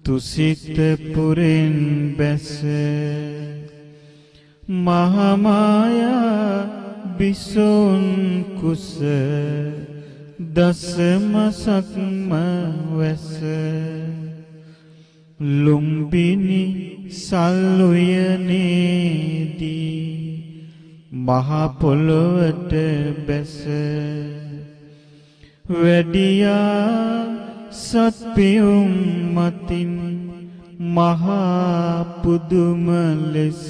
තුසිත පුරෙන් බැස මහමායා බිසෝන් කුස දසමසක්ම වැස ලුම්බිනි සල්ුයනේදී මහ පොළොවට බැස වැඩියා සත්පියුම් මතින් මහා පුදුම ලෙස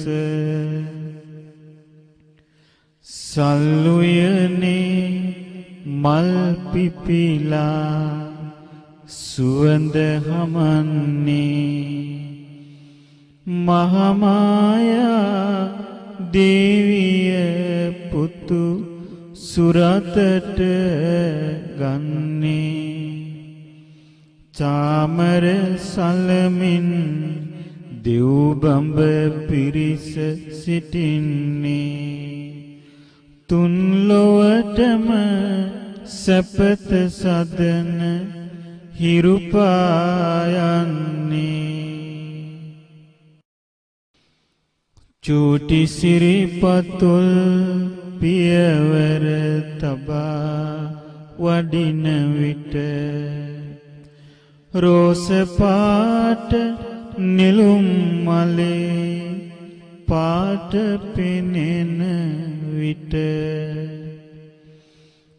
සල්ුයනේ මල් පිපිලා සුවඳ හමන්නේ මහමායා දේවිය පුතු සුරතට ගන්නේ චාමර සලමින් දෙව්බඹ පිරිස සිටින්නේ තුන් ලොවටම සැපත සදන හිරුපායන්නේ චූටි සිරිපතුල් පියවර තබා වඩින විට රෝස පාට නිලුම් මලේ පාට පෙනෙන විට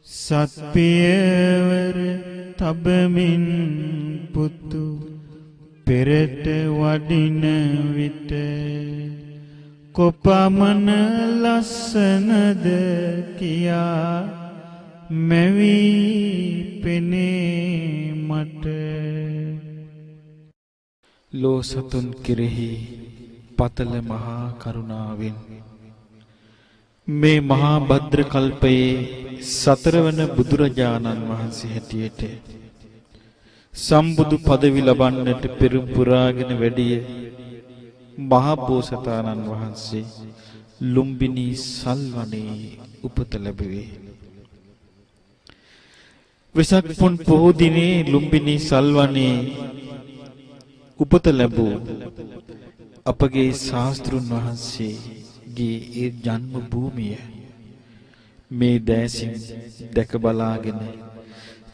සත්පියවර තබමින් පුතු පෙරට වඩින විට කොපමණ ලස්සනද කියා මෙවි පෙනේ මට ලෝ සතුන් කෙරෙහි පතල මහා කරුණාවෙන් මේ මහා භද්‍ර කල්පයේ සතරවන බුදුරජාණන් වහන්සේ හැටියට සම්බුදු පදවි ලබන්නට පෙරම් පුරාගෙන වැඩිය මහා බෝසතාණන් වහන්සේ ලුම්බිනි සල්වනේ උපත ලැබුවේ. වෙසක් පුන් පොහෝ දිනේ ලුම්බිනි සල්වනේ උපත ලැබූ අපගේ ශාස්ත්‍රුන් වහන්සේගේ ඒ ජන්ම භූමිය මේ දැසින් දැක බලාගෙන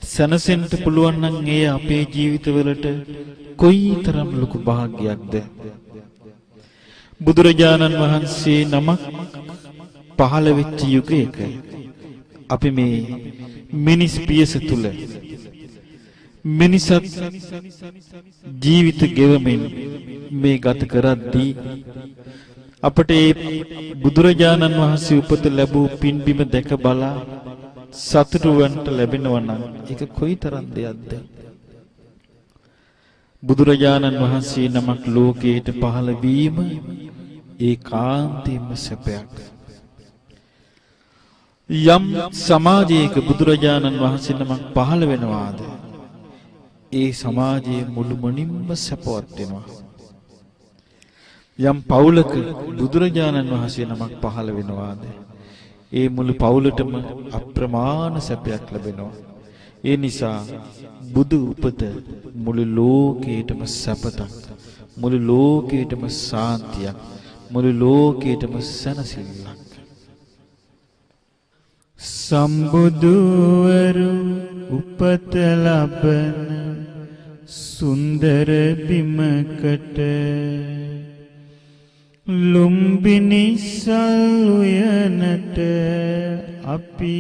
සනසෙන්න පුළුවන් නම් ඒ අපේ ජීවිතවලට කොයිතරම් ලොකු භාග්යයක්ද. බුදුරජාණන් වහන්සේ නමක් පහළ වෙච්ච යුගයක අපි මේ මිනිස් පියස තුල මිනිසත් ජීවිත ගෙවමින් මේ ගත කරද්දී අපට ඒ බුදුරජාණන් වහන්සේ උපත ලැබූ පින්බිම දැක බලා සතුටු වන්ට ලැබෙනවා නම් ඒක කොයිතරම් දෙයක්ද? බුදුරජාණන් වහන්සේ නමක් ලෝකයට පහළ වීම ඒකාන්තයෙන්ම සැපයක්. යම් සමාජයක බුදුරජාණන් වහන්සේ නමක් පහළ වෙනවාද ඒ සමාජයේ මුළුමනින්ම සැපවත් වෙනවා. යම් පවුලක බුදුරජාණන් වහන්සේ නමක් පහළ වෙනවාද ඒ මුළු පවුලටම අප්‍රමාණ සැපයක් ලැබෙනවා. ඒ නිසා බුදු උපත මුළු ලෝකයටම සැපතක්, මුළු ලෝකයටම සාන්තියක්, මුළු ලෝකයටම සැනසෙල්ලක්. සම්බුදුවරු උපත ලබන සුන්දර බිමකට ලුම්බිනි සල් උයනට අපි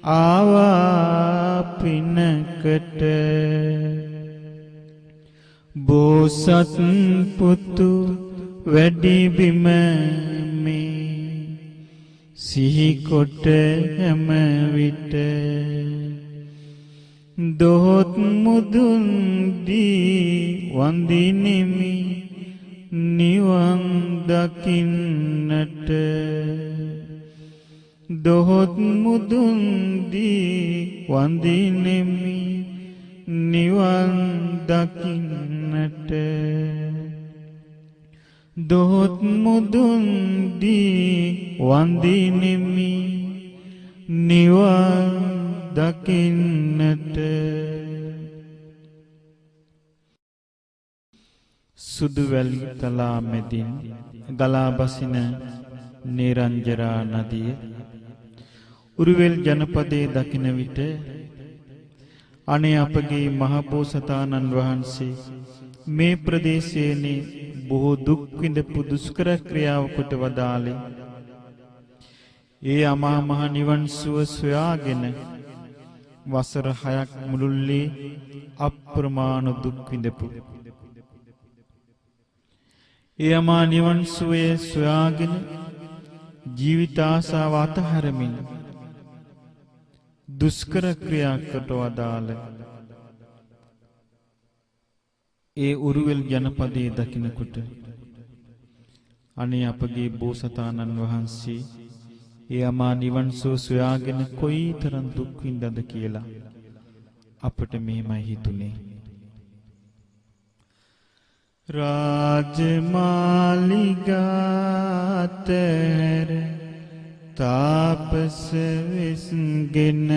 ආවා පිනකට. බෝසත් පුතු වැඩි බිම මේ සිහි කොට හැම විට දොහොත් මුදුන් දී වඳිනිමි නිවන් දකින්නට. දොහොත් මුදුන් දී වඳිනිමි නිවන් දකින්නට. දොහොත් මුදුන් දී වඳිනිමි නිවන් දකින්නට. සුදු වැලි තලා මැදින් ගලා බසින නිරංජරා නදිය උරුවෙල් ජනපදයේ දකින විට අනේ අපගේ මහබෝසතාණන් වහන්සේ මේ ප්‍රදේශයේනේ බොහෝ දුක් විඳපු දුෂ්කර ක්‍රියාව කොට වදාළේ. ඒ අමා මහ නිවන් සුව සොයාගෙන වසර 6ක් මුළුල්ලේ අප්‍රමාණ දුක් විඳපු. ඒ අමා නිවන් සුවේ සොයාගෙන ජීවිත ආසාව අතහැරමින් දුෂ්කර ක්‍රියා කොට වදාළ ඒ උරුවෙල් ජනපදයේ දකින්නකොට අනේ අපගේ බෝසතාණන් වහන්සේ ඒ අමා නිවන් සුව සොයාගෙන කොයිතරම් දුක් විඳද කියලා අපට මෙහෙමයි හිතුනේ. රාජමාලිගාතර තාපස විස්ගෙන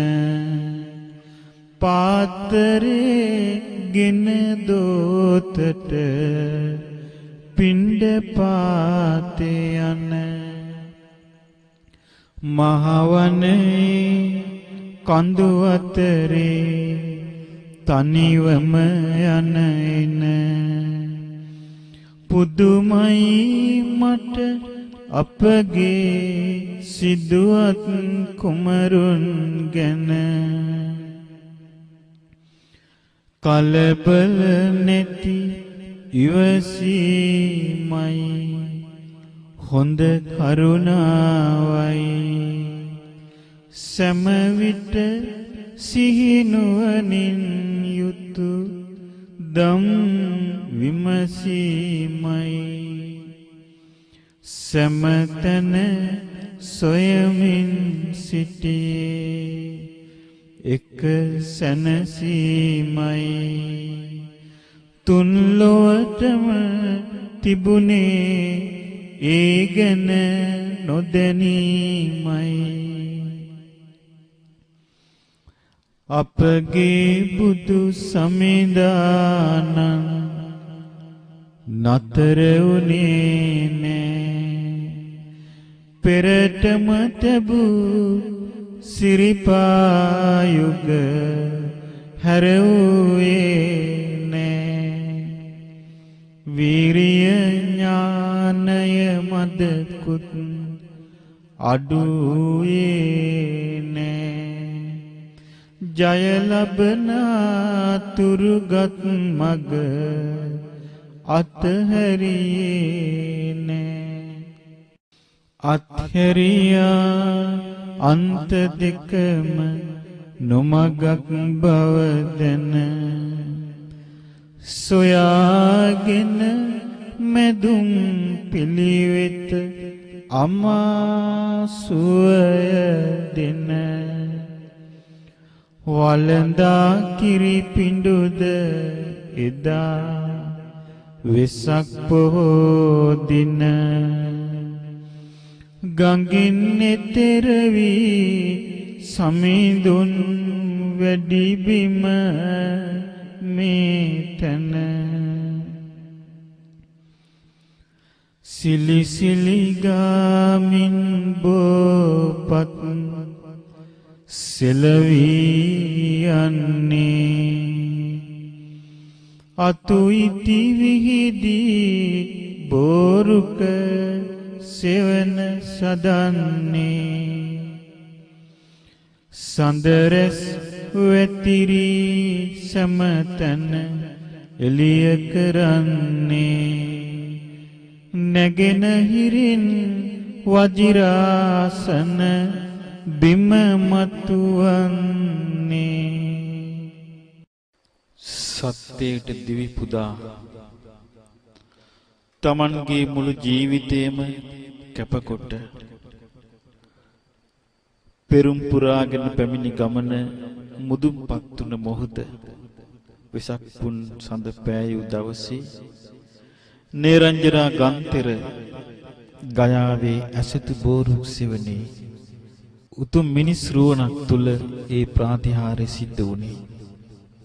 පාතරේ ගෙන දෝතට පිණ්ඩ පාතේ යන මහවනේ කඳු අතරේ තනිවම යන එන පුදුමයි මට අපගේ සිදුවත් කුමරුන් ගැන. කලබල නැති ඉවසීමයි හොඳ කරුණාවයි සෑම විට සිහිනුවණින් යුතු දම් විමසීමයි සෑමතන සොයමින් සිටියේ එක සැනසීමයි තුන් ලොවටම තිබුණේ ඒ ගැන නොදැනීමයි. අපගේ බුදු සමිඳානං නතර වුණේ නෑ පෙරටම තිබූ සිරිපායුග හැරවුවේ නෑ වීරිය ඥානය මදකුත් අඩුවේ නෑ ජය ලබනා තුරුගත් මග අත්හැරියේ නෑ අත්හැරියා අන්ත දෙකම නොමගක් බව දැන සොයාගෙන මෙදුම් පිළිවෙත අමාසුවය දෙන වළඳා කිරි පිඬුද එදා වෙසක් පොහෝ දින ගඟින් එතෙර වී සමිඳුන් වැඩි බිම මේ තන සිලි සිලි ගාමින් බෝපත් සෙලවී යන්නේ අතු ඉති විහිදී බෝරුක සෙවන සදන්නේ සඳරස් වෙතිරි සමතන එළිය කරන්නේ නැගෙන හිරින් වජිරාසන බිම මතුවන්නේ සත්‍යයට දිවි පුදා තමන්ගේ මුළු ජීවිතේම කැපකොට පෙරුම් පුරාගෙන පැමිණි ගමන මුදුන්පත් වුණ මොහොත වෙසක් පුන් සඳ පෑයු දවසේ නේරංජරා ගන්තර ගයාවේ ඇසතු බෝරුක් සෙවණේ උතුම් මිනිස් රුවණක් තුල ඒ ප්‍රාතිහාර්ය සිද්ධ වුණේ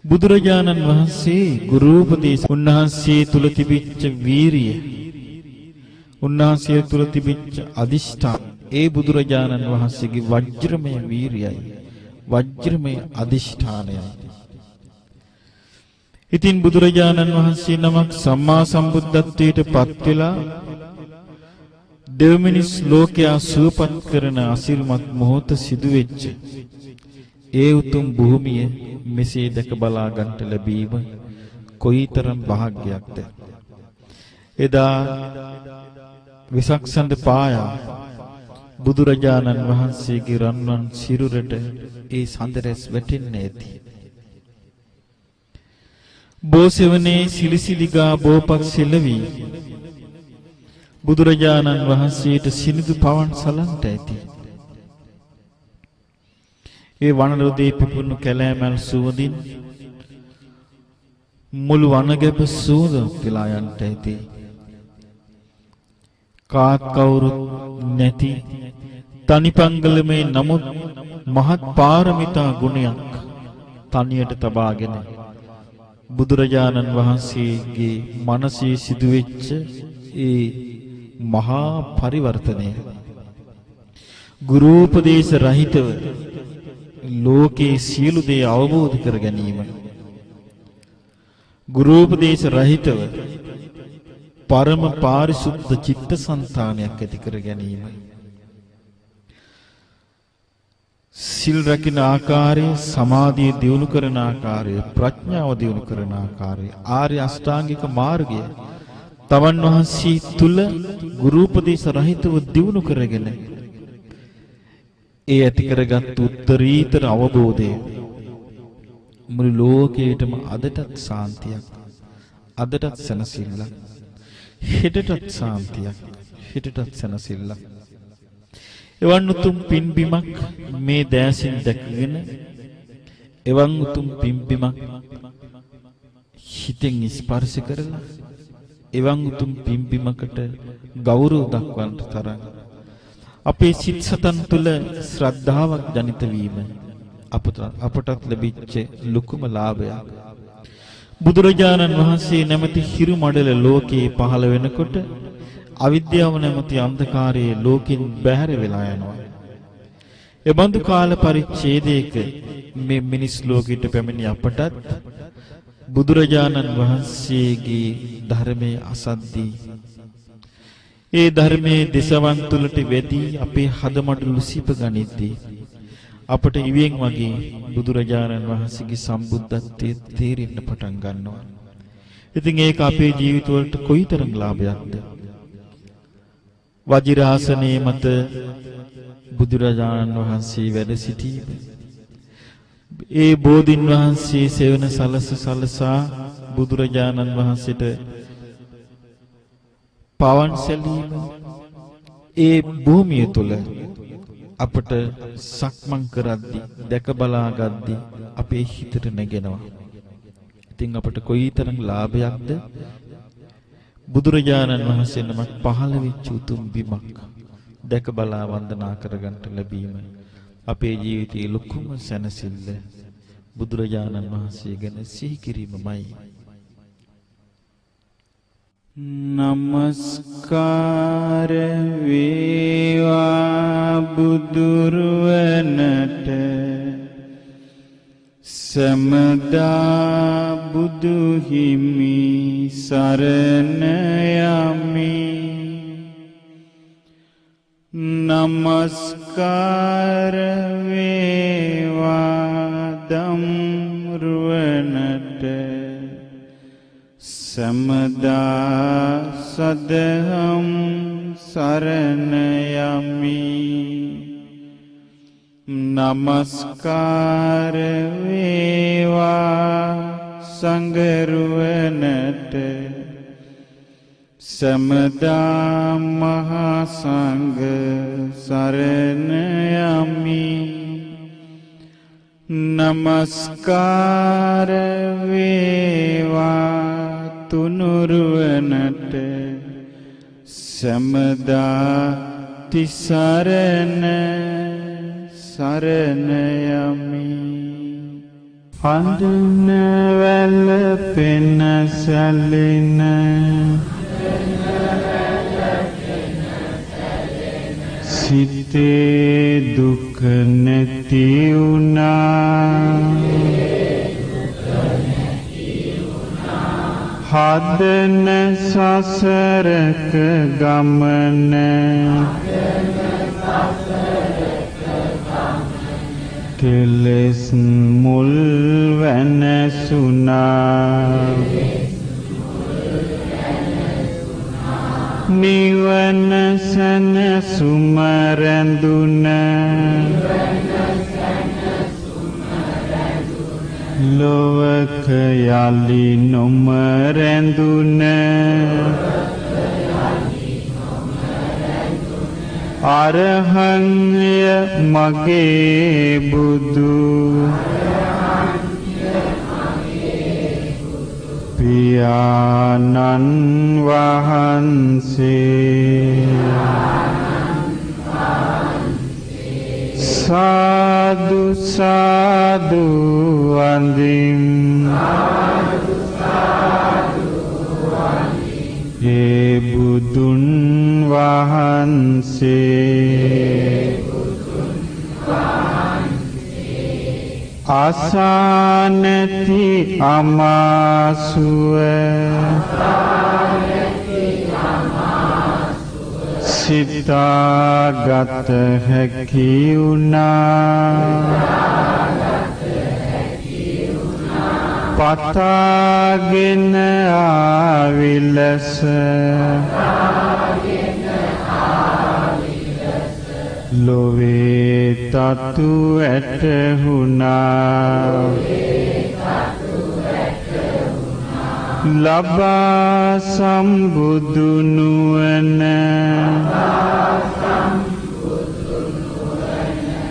බුදුරජාණන් වහන්සේ ගුරුපදේශ උන්වහන්සේ තුල තිබිච්ච වීරිය උන්වහන්සේ තුල තිබිච්ච අදිෂ්ඨාන ඒ බුදුරජාණන් වහන්සේගේ වජ්‍රමය වීරියයි වජ්‍රමය අදිෂ්ඨානයයි. ඉතින් බුදුරජාණන් වහන්සේ නමක් සම්මා සම්බුද්ධත්වයට පත් වෙලා දෙව්මිනිස් ලෝකයා සුවපත් කරන අසිරිමත් මොහොත සිදු වෙච්ච ඒ උතුම් භූමිය මෙසේ දැක බලා ගන්නට ලැබීම කොයිතරම් වාසනාවක්ද. එදා විසක් සඳ පායා බුදුරජාණන් වහන්සේගේ රන්වන් සිරුරට ඒ සඳරැස් වැටෙන්නේ ඇති. බෝසෙවනේ සිලිසිලිගා බෝපක් සෙලවි බුදුරජාණන් වහන්සේට සිනිදු පවන් සලන්ට ඇති. ඒ වනරොදේ පිපුණු කැලෑමල් සුවඳින් මුළු වනගැප සුවඳ පිලා යන්ට ඇති. කාත් කවුරුත් නැති තනිපංගලමේ නමුත් මහත් පාරමිතා ගුණයක් තනියට තබාගෙන බුදුරජාණන් වහන්සේගේ මනසේ සිදුවෙච්ච ඒ මහා පරිවර්තනය ගුරුපදේශ රහිතව ලෝකේ සියලු දේ අවබෝධ කර ගැනීම ගුරුපදේශ රහිතව පරම පාරිශුද්ධ චිත්තසංතානයක් ඇති කර ගැනීම සිල් රකින්න ආකාරය සමාධිය දියුණු කරන ආකාරය ප්‍රඥාව දියුණු කරන ආකාරය ආර්ය අෂ්ටාංගික මාර්ගය තවන් වහන්සේ තුල ගුරුපදේශ රහිතව දියුණු කරගෙන ඒ ඇති කරගත් උත්තරීතර අවබෝධය මුළු ලෝකයටම අදටත් සාන්තියක් අදටත් සැනසෙල්ලක් හෙටටත් සාන්තියක් හෙටටත් සැනසෙල්ලක් එවන් උතුම් පින්බිමක් මේ දැසින් දැකගෙන එවන් උතුම් පින්බිමක් හිතෙන් ස්පර්ශ කරලා එවන් උතුම් පින්බිමකට ගෞරව දක්වන්නට තරම් අපේ සිත් සතන් තුළ ශ්‍රද්ධාවක් ජනිත වීම අපටත් ලැබිච්ච ලොකුම ලාභයක්. බුදුරජාණන් වහන්සේ නැමැති හිරු මඩල ලෝකේ පහළ වෙනකොට අවිද්‍යාව නැමැති අන්ධකාරයේ ලෝකෙන් බැහැර වෙලා යනවා. එබඳු කාල පරිච්ඡේදයක මේ මිනිස් ලෝකෙට පැමිණි අපටත් බුදුරජාණන් වහන්සේගේ ධර්මයේ අසද්දී ඒ ධර්මයේ දසවන් තුලට වෙදී අපේ හදමඩලු සිප ගනිද්දී අපට ඉවෙන් වගේ බුදුරජාණන් වහන්සේගේ සම්බුද්ධත්වයේ තේරෙන්න පටන් ගන්නවා. ඉතින් ඒක අපේ ජීවිතවලට කොයිතරම් ලාභයක්ද? වජිරාසනයේ මත බුදුරජාණන් වහන්සේ වැඩ සිටී. ඒ බෝධින් වහන්සේ සෙවන සලසා බුදුරජාණන් වහන්සේට පවන් සැලීම ඒ භූමිය තුල අපට සක්මන් කරද්දි දැක බලා ගද්දි අපේ හිතට නැගෙනවා. ඉතින් අපට කොයිතරම් ලාභයක්ද බුදුරජාණන් වහන්සේ නමක් පහළ වෙච්ච උතුම් බිමක් දැක බලා වන්දනා කරගන්න ලැබීම අපේ ජීවිතයේ ලොකුම සැනසෙල්ල බුදුරජාණන් වහන්සේ ගැන සිහි කිරීමමයි. නමස්කාර වේවා බුදුරුවනට සමදා බුදු හිමි සරණ යමි. නමස්කාර වේවා ධම්රුවනට සමදා සදහම් සරණ යමි. නමස්කාර වේවා සංඝරුවනට සමදා මහා සංඝ සරණ යමි. නමස්කාර වේවා තුනුරුවනට සමදා තිසරණ සරණ යමි. හඳුන වැළපෙන සැලෙන සිතේ දුක නැති වුණා. හදන සසරක ගමන කෙලෙස් මුල් වෙනසුනා. නිවන සැනසුම රැඳුන ලොවක යලි නොම රැඳුන අරහන්ය මගේ බුදු පියාණන් වහන්සේ. සාදු සාදු වන්දිම්. ඒ බුදුන් වහන්සේ අසානති අමාසුව සිතාගත හැකි වුණා. පතාගෙන ආවිලස ලොවේ තතු ඇටහුණා. ලබා සම්බුදු නුවණ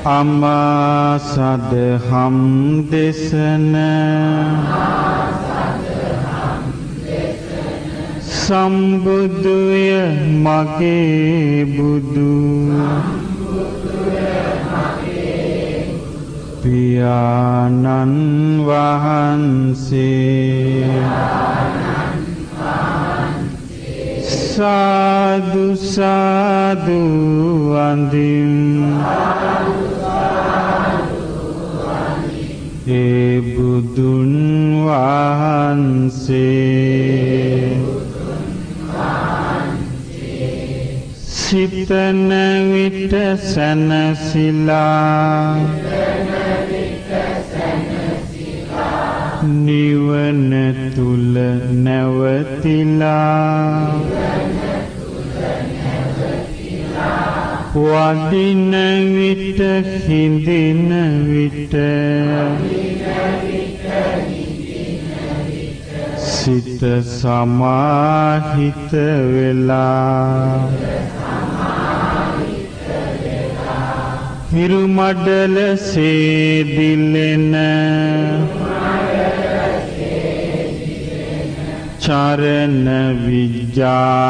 අමා සදහම් දේශන සම්බුදුය මගේ බුදු පියාණන් වහන්සේ. සාදු සාදු වන්දිම්. ඒ බුදුන් වහන්සේ සිතන විට සැනසීලා නිවන තුල නැවතිලා වදින විට හිඳින විට සිත සමාහිත වෙලා හිරු මඩල සේදිලෙන චරණ විජානුවන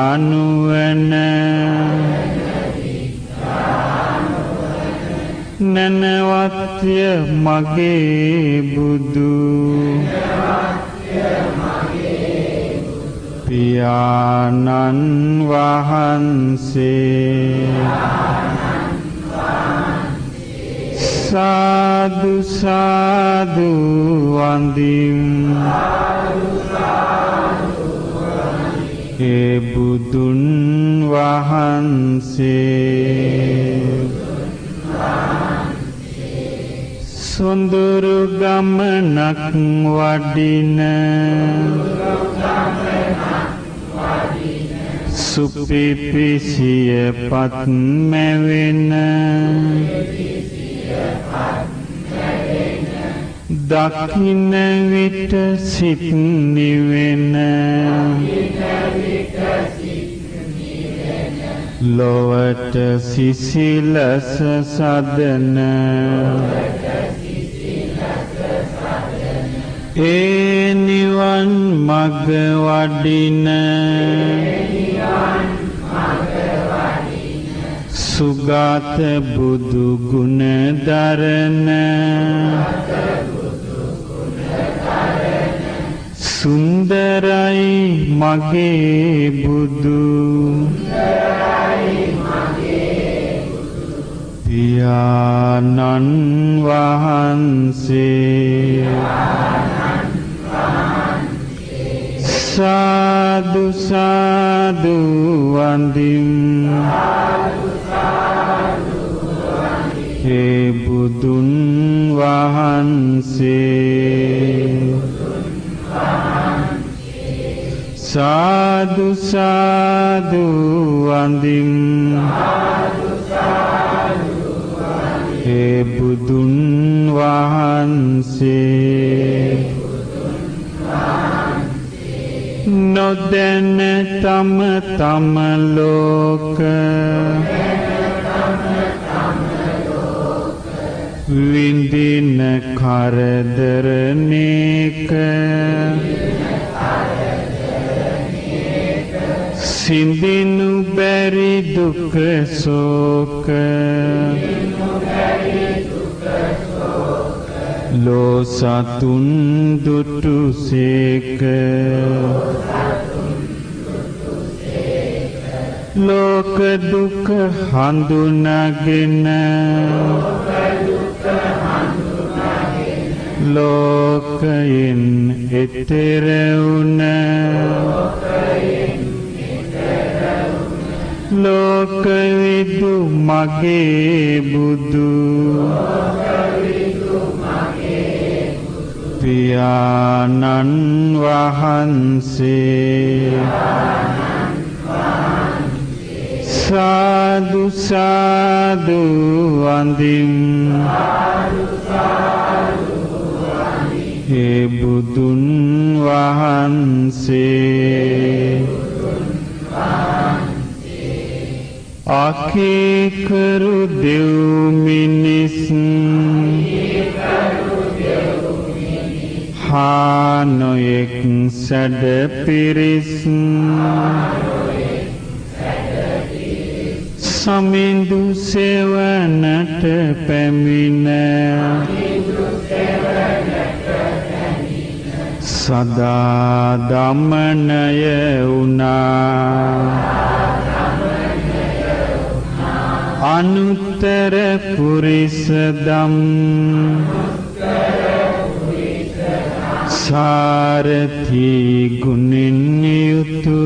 නනවත්ය මගේ බුදු පියාණන් වහන්සේ සාදු සාදු වන්දිම් ඒ බුදුන් වහන්සේ සොඳුරු ගමනක් වඩින සුපිපිසිය පත් මැවෙන දකින්න විට සිත් නිවෙන ලොවට සිසිලස සදන ඒ නිවන් මග වඩින සුගත බුදු ගුණ දරන සුන්දරයි මගේ බුදු පියාණන් වහන්සේ සාදු සාදු වන්දිම් ඒ බුදුන් වහන්සේ සාදු සාදු වන්දිම් ඒ බුදුන් වහන්සේ නොදැන තම තම ලෝක විඳින කරදර නේක සිඳිනු බැරි දුක සෝක ලෝ සතුන් දුටු සේක ලෝක දුක හඳුනාගෙන ලෝකයෙන් එතෙර වුණ ලෝක විදු මගේ බුදු පියාණන් වහන්සේ සාදු සාදු වන්දිම් ඒ බුදුන් වහන්සේ අකීකරු දෙව් මිනිස් හානොයෙක් සැඩ පිරිස් සමිඳු සෙවණට පැමිණ සදා දමනය වුණා අනුත්තර පුරිස දම් සාරථි ගුණින් යුතු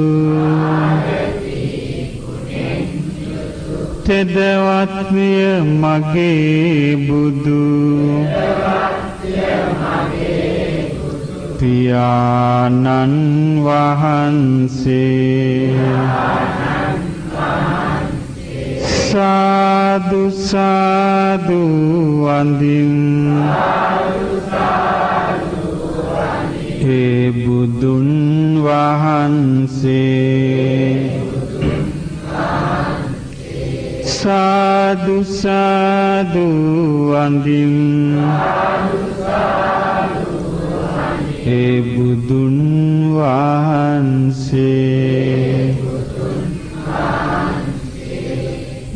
තෙදවත්ය මගේ බුදු පියාණන් වහන්සේ සාදු සාදු වඳින් ඒ බුදුන් වහන්සේ සාදු සාදු වඳින් ඒ බුදුන් වහන්සේ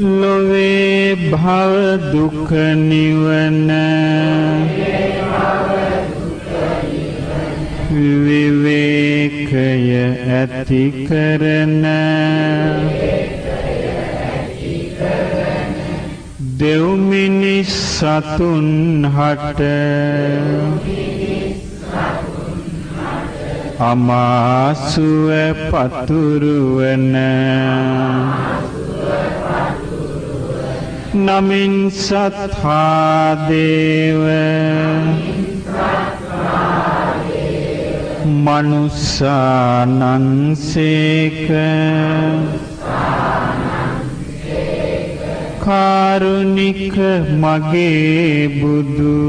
ලොවේ භව දුක නිවන විවේකය ඇති කරන දෙව් මිනිස් සතුන් හට අමාසුව පතුරුවන නමින් සත්හා දේව මනුස්සානංසේක කාරුණික මගේ බුදු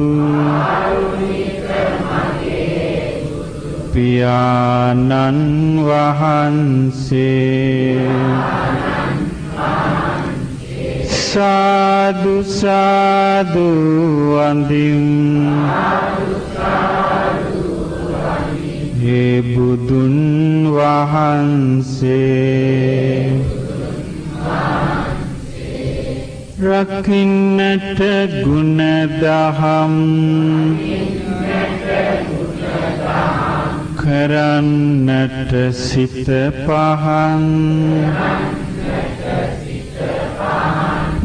පියාණන් වහන්සේ සාදු සාදු වඳින් ඒ බුදුන් වහන්සේ රකින්නට ගුණ දහම් කරන්නට සිත පහන්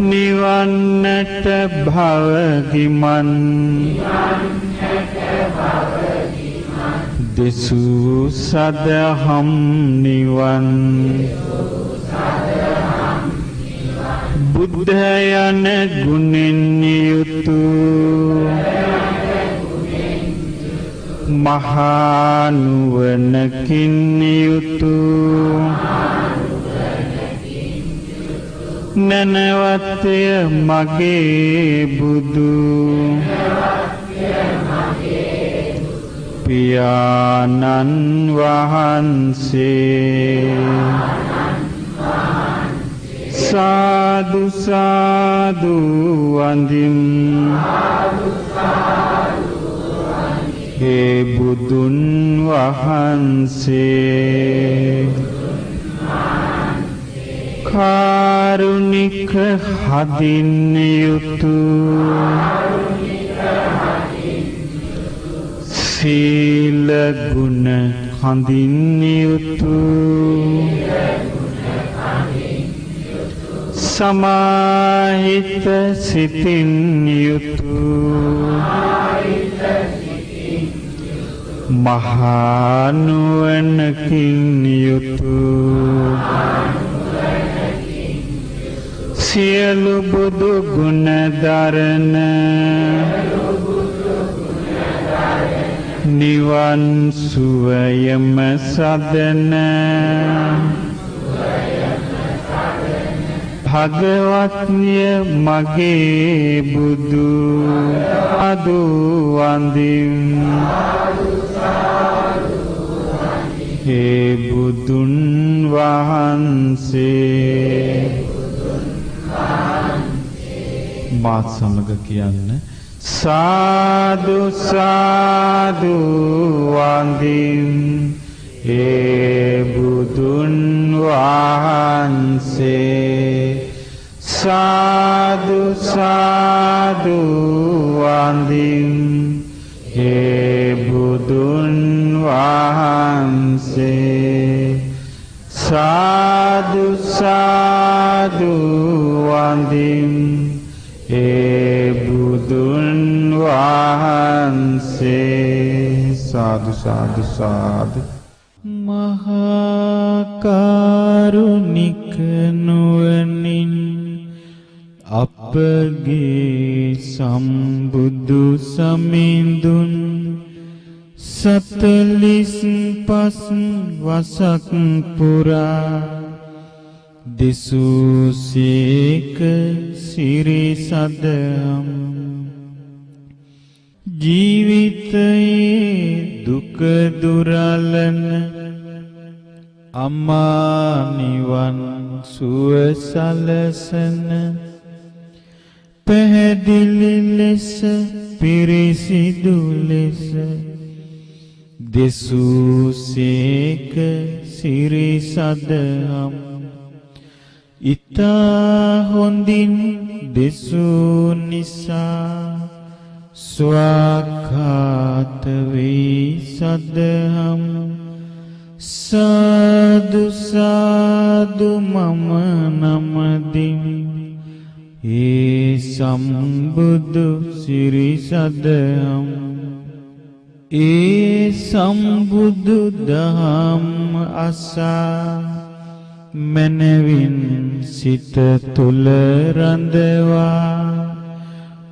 නිවන්නට භවගිමන් දෙසූ සදහම් නිවන් බුද්ධ යන ගුණෙන් යුතු මහා නුවණකින් යුතු නනවත්ය මගේ බුදු පියාණන් වහන්සේ සාදු සාදු වඳින් ඒ බුදුන් වහන්සේ කාරුණික හදින් යුතු සීල ගුණ හඳින් යුතු සමාහිත සිතින් යුතු මහා නුවණකින් යුතු සියලු බුදු ගුණ දරන නිවන් සුවයම සදන භගවත්ය මගේ බුදු අදු වන්දින් ඒ බුදුන් වහන්සේ මාත් සමග කියන්න සාදු සාදු වන්දින් ඒ බුදුන් වහන්සේ සාදු සාදු වන්දින් ඒ බුදුන් වහන්සේ සාදු සාදු වන්දින් ඒ බුදුන් වහන්සේ සාදු සාදු සාදු මහා කරුණික නුවණින් අපගේ සම්බුදු සමිඳුන් 45 වසක් පුරා දෙසූසේක සිරි සදහම් ජීවිතයේ දුක දුරලන අමා නිවන් සුව සලසන පැහැදිලි ලෙස පිරිසිදු ලෙස දෙසූසේක සිරි සදහම් ඉතා හොඳින් දෙසූ නිසා ස්වාඛාත වේ සදහම් සාදු සාදු මම නමදිමි ඒ සම්බුදු සිරි සදහම් ඒ සම්බුදු දහම් අසා මනවින් සිත තුල රඳවා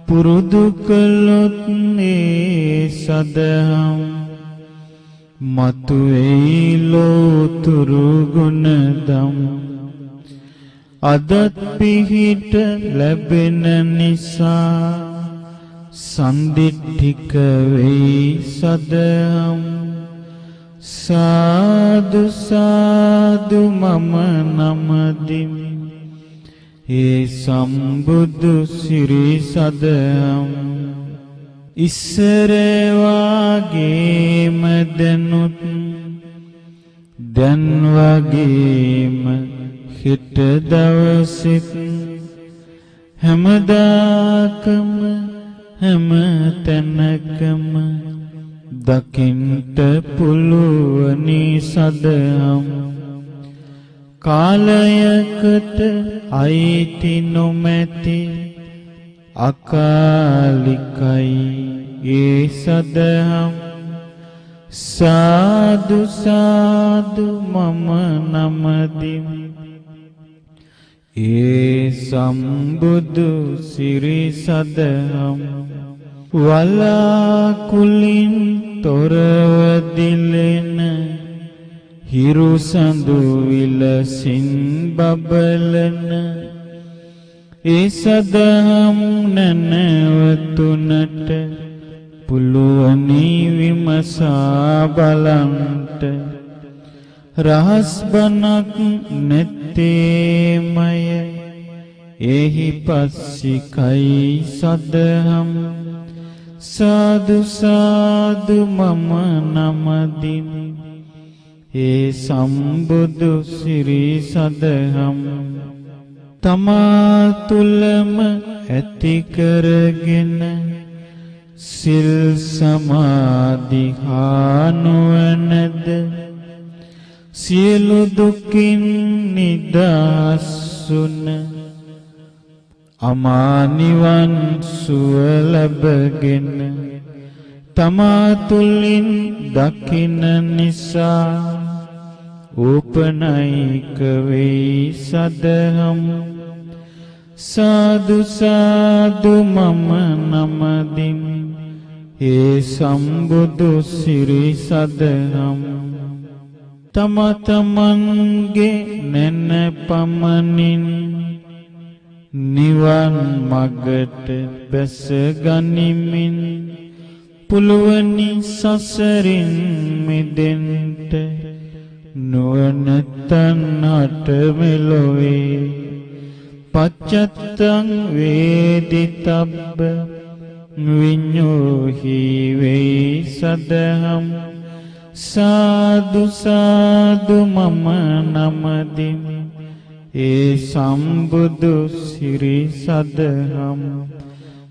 පුරුදු කළොත් ඒ සදහම් මතු එයි ලෝතුරු ගුණදම් අදත් පිහිට ලැබෙන නිසා සන්දිට්ඨික වෙයි සදහම් සාදු සාදු මම නමදිමි ඒ සම්බුදු සිරි සදහම් ඉස්සර වාගේම දැනුත් දැන් වගේම හිට දවසෙත් හැමදාකම හැම තැනකම දකින්ට පුළුවනි සදහම් කාලයකට අයිති නොමැති අකාලිකයි ඒ සදහම් සාදු සාදු මම නමදිමි ඒ සම්බුදු සිරි සදහම් වලාකුලින් තොරව දිලෙන හිරු සඳු විලසින් බබලන ඒ සදහම් නැනවතුනට පුළුවනි විමසා බලන්ට රහස් බණක් නැත්තේමය එහි පස්සිකයි සදහම් සාදු සාදු මම නමදිමි ඒ සම්බුදු සිරි සදහම් තමා තුලම ඇති කරගෙන සිල් සමාධි හානුවනද සියලු දුකින් නිදහස්ුන අමා නිවන් සුව ලැබගෙන තමා තුලින් දකින නිසා ඕපනයික වෙයි සදහම් සාදු සාදු මම නමදිමි ඒ සම්බුදු සිරි සදහම් තම තමන්ගේ නැන පමණින් නිවන් මගට බැස ගනිමින් පුළුවනි සසරින් මිදෙන්ට නුවණතන් හට මෙලොවේ පච්චත්තං වේදිතබ්බ විඤ්ඤෝහි වේ සදහම් සාදු සාදු මම නමදිමි ඒ සම්බුදු සිරි සදහම්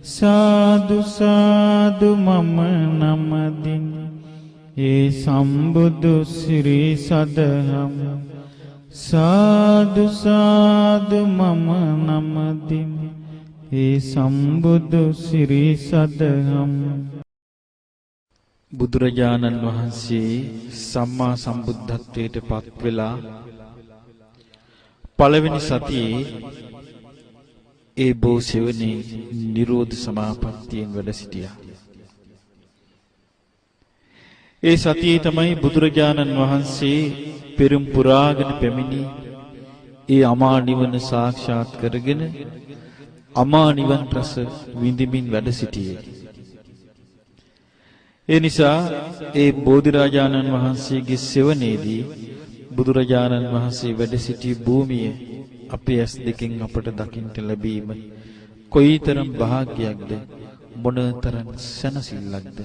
සාදු සාදු මම නමදිමි ඒ සම්බුදු සිරි සදහම් සාදු සාදු මම නමදිමි ඒ සම්බුදු සිරි සදහම් බුදුරජාණන් වහන්සේ සම්මා සම්බුද්ධත්වයට පත් වෙලා පළවෙනි සතියේ ඒ බෝසෙවණේ නිරෝධ සමාපත්තියෙන් වැඩ සිටියා. ඒ සතියේ තමයි බුදුරජාණන් වහන්සේ පෙරම් පුරාගෙන පැමිණි ඒ අමා නිවන සාක්ෂාත් කරගෙන අමා නිවන් රස විඳින්මින් වැඩ සිටියේ. ඒ නිසා ඒ බෝධිරාජාණන් වහන්සේගේ සෙවණේදී බුදුරජාණන් වහන්සේ වැඩ සිටි භූමිය අපේ ඇස් දෙකෙන් අපට දකින්නට ලැබීම කොයිතරම් වාසනාවක්ද, මොනතරම් සැනසෙල්ලක්ද.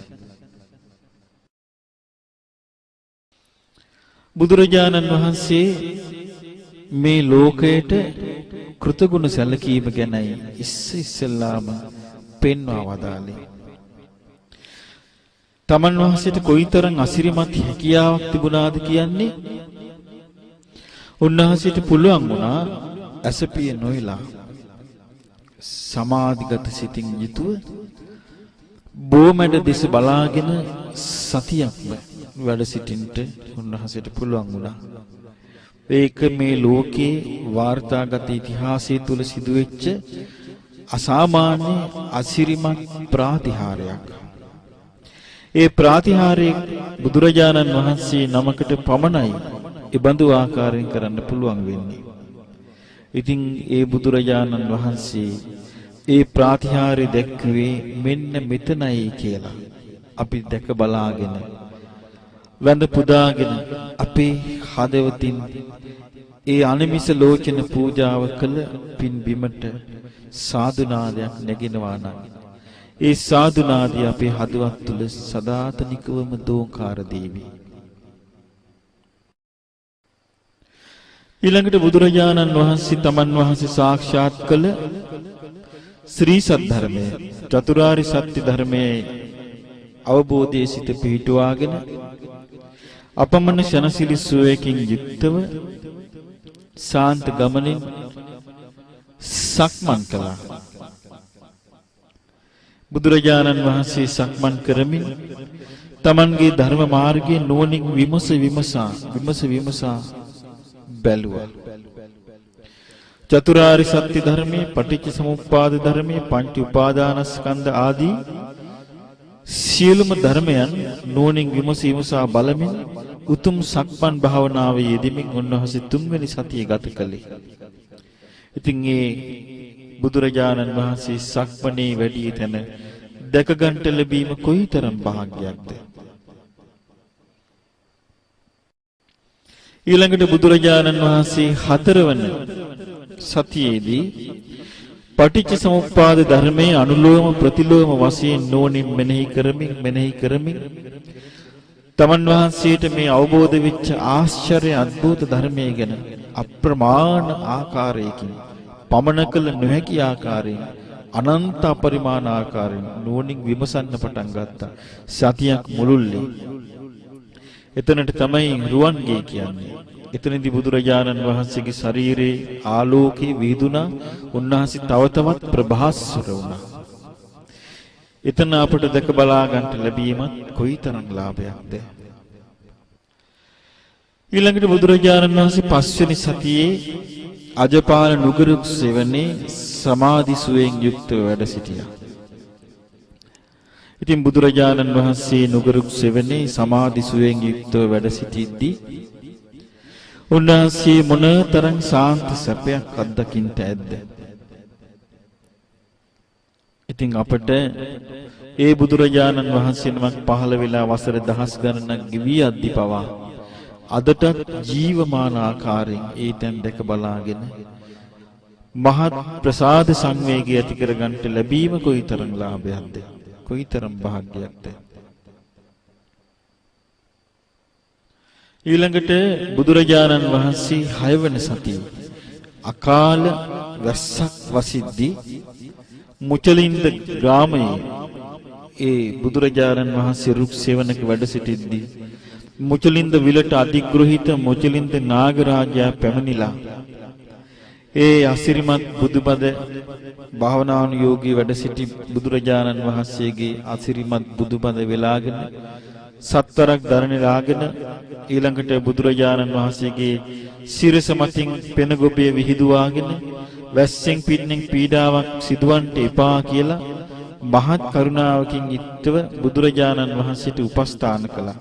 බුදුරජාණන් වහන්සේ මේ ලෝකයට කෘතගුණ සැලකීම ගැනයි ඉස්සෙල්ලාම පෙන්වා වදාළේ. තමන් වහන්සේට කොයිතරම් අසිරිමත් හැකියාවක් තිබුණාද කියන්නේ උන්වහන්සේට පුළුවන් වුණා ඇසපිය නොයලා සමාධිගත සිතින් යුතුව බොමැඩ දෙස බලාගෙන සතියක්ම වැඩ සිටින්නට උන්වහන්සේට පුළුවන් වුණා. ඒක මේ ලෝකේ වාර්තාගත ඉතිහාසය තුල සිදුවෙච්ච අසාමාන්‍ය අසිරිමත් ප්‍රාතිහාර්යයක්. ඒ ප්‍රාතිහාර්යය බුදුරජාණන් වහන්සේ නමකට පමණයි ඒ බඳු ආකාරයෙන් කරන්න පුළුවන් වෙන්නේ. ඉතින් ඒ බුදුරජාණන් වහන්සේ ඒ ප්‍රාතිහාර්ය දැක්වේ මෙන්න මෙතනයි කියලා අපි දැක බලාගෙන වැඳ පුදාගෙන අපේ හදවතින් ඒ අනිමිස ලෝචන පූජාව කළ පින් බිමට සාදුනාදයක් නැගෙනවා නම් ඒ සාදුනාදී අපේ හදවත් තුල සදාතනිකවම දෝංකාර දේවි. ඊළඟට බුදුරජාණන් වහන්සේ තමන් වහන්සේ සාක්ෂාත් කළ ශ්‍රී සද්ධර්මය චතුරාර්ය සත්‍ය ධර්මයේ අවබෝධයේ සිට පිහිටුවාගෙන අපමණ ශනසිලි සුවයකින් යුක්තව සාන්ත ගමනින් සක්මන් කළා. බුදුරජාණන් වහන්සේ සක්මන් කරමින් තමන්ගේ ධර්ම මාර්ගයේ නුවණින් විමසා බැලුවා. චතුරාර්ය සත්‍ය ධර්මයේ පටිච්ච සමුප්පාද ධර්මයේ පංච උපාදානස්කන්ධ ආදී සියලුම ධර්මයන් නුවණින් විමසා බලමින් උතුම් සක්මන් භාවනාවේ යෙදෙමින් උන්වහන්සේ තුන්වෙනි සතිය ගත කළේ. ඉතින් ඒ බුදුරජාණන් වහන්සේ සක්මනේ වැඩි තැන දැක ගන්නට ලැබීම කොයිතරම් වාසනාවක්ද. ඊළඟට බුදුරජාණන් වහන්සේ හතරවන සතියේදී පටිච්ච සමුප්පාද ධර්මයේ අනුලෝම ප්‍රතිලෝම වශයෙන් නෝනින් මෙනෙහි කරමින් තමන් වහන්සේට මේ අවබෝධ වෙච්ච ආශ්චර්ය අద్భుත ධර්මයේ ගැන අප්‍රමාණ ආකාරයකින් පමන කළ නොහැකි ආකාරයෙන් අනන්ත අපරිමාණ ආකාරයෙන් නෝනින් විමසන්න පටන් ගත්තා. සතියක් මුළුල්ලේ. එතනට තමයි රුවන්ගේ කියන්නේ. එතනදී බුදුරජාණන් වහන්සේගේ ශරීරයේ ආලෝකේ විහිදුණා. උන්වහන්සේ තව තවත් ප්‍රභාස්වර වුණා. එතන අපට දැක බලා ගන්නට ලැබීමත් කොයිතරම් ලාභයක්ද. ඊළඟට බුදුරජාණන් වහන්සේ පස්වෙනි සතියේ අජපාල නුගරුක් සෙවණේ සමාධි සුවයෙන් යුක්තව වැඩ සිටියා. ඉතින් බුදුරජාණන් වහන්සේ නුගරුක් සෙවණේ සමාධි සුවයෙන් යුක්තව වැඩ සිටිද්දී උන්වහන්සේ මොනතරම් සාන්ත සැපයක් අත්දකින්නට ඇද්ද. ඉතින් අපට ඒ බුදුරජාණන් වහන්සේ නමක් පහළ වෙලා වසර දහස් ගණනක් ගෙවි අද්දි පවා අදටත් ජීවමාන ආකාරයෙන් ඒ තැන් දැක බලාගෙන මහත් ප්‍රසාද සංවේගය ඇති කර ගන්නට ලැබීම කොයිතරම් ලාභයක්ද, කොයිතරම් වාසනාවක්ද. ඊළඟට බුදුරජාණන් වහන්සේ 6 වෙනි සතියේ අකාල වැස්සක් වසිද්දී මුචලින්ද ග්‍රාමයේ ඒ බුදුරජාණන් වහන්සේ රුක් සේවනක වැඩ සිටිද්දී මුචලින්ද විලට අධිග්‍රහිත මුචලින්ද නාගරාජයා පැමිණිලා ඒ අසිරිමත් බුදුබද භාවනානුයෝගී වැඩ සිටි බුදුරජාණන් වහන්සේගේ අසිරිමත් බුදුබද වෙලාගෙන සත්වරක් දරණලාගෙන ඊළඟට බුදුරජාණන් වහන්සේගේ සිරස මතින් පෙන ගොබේ විහිදුවාගෙන වැස්සෙන් පිටින් පීඩාවක් සිදුවන්ට එපා කියලා මහත් කරුණාවකින් යුක්තව බුදුරජාණන් වහන්සේට උපස්ථාන කළා.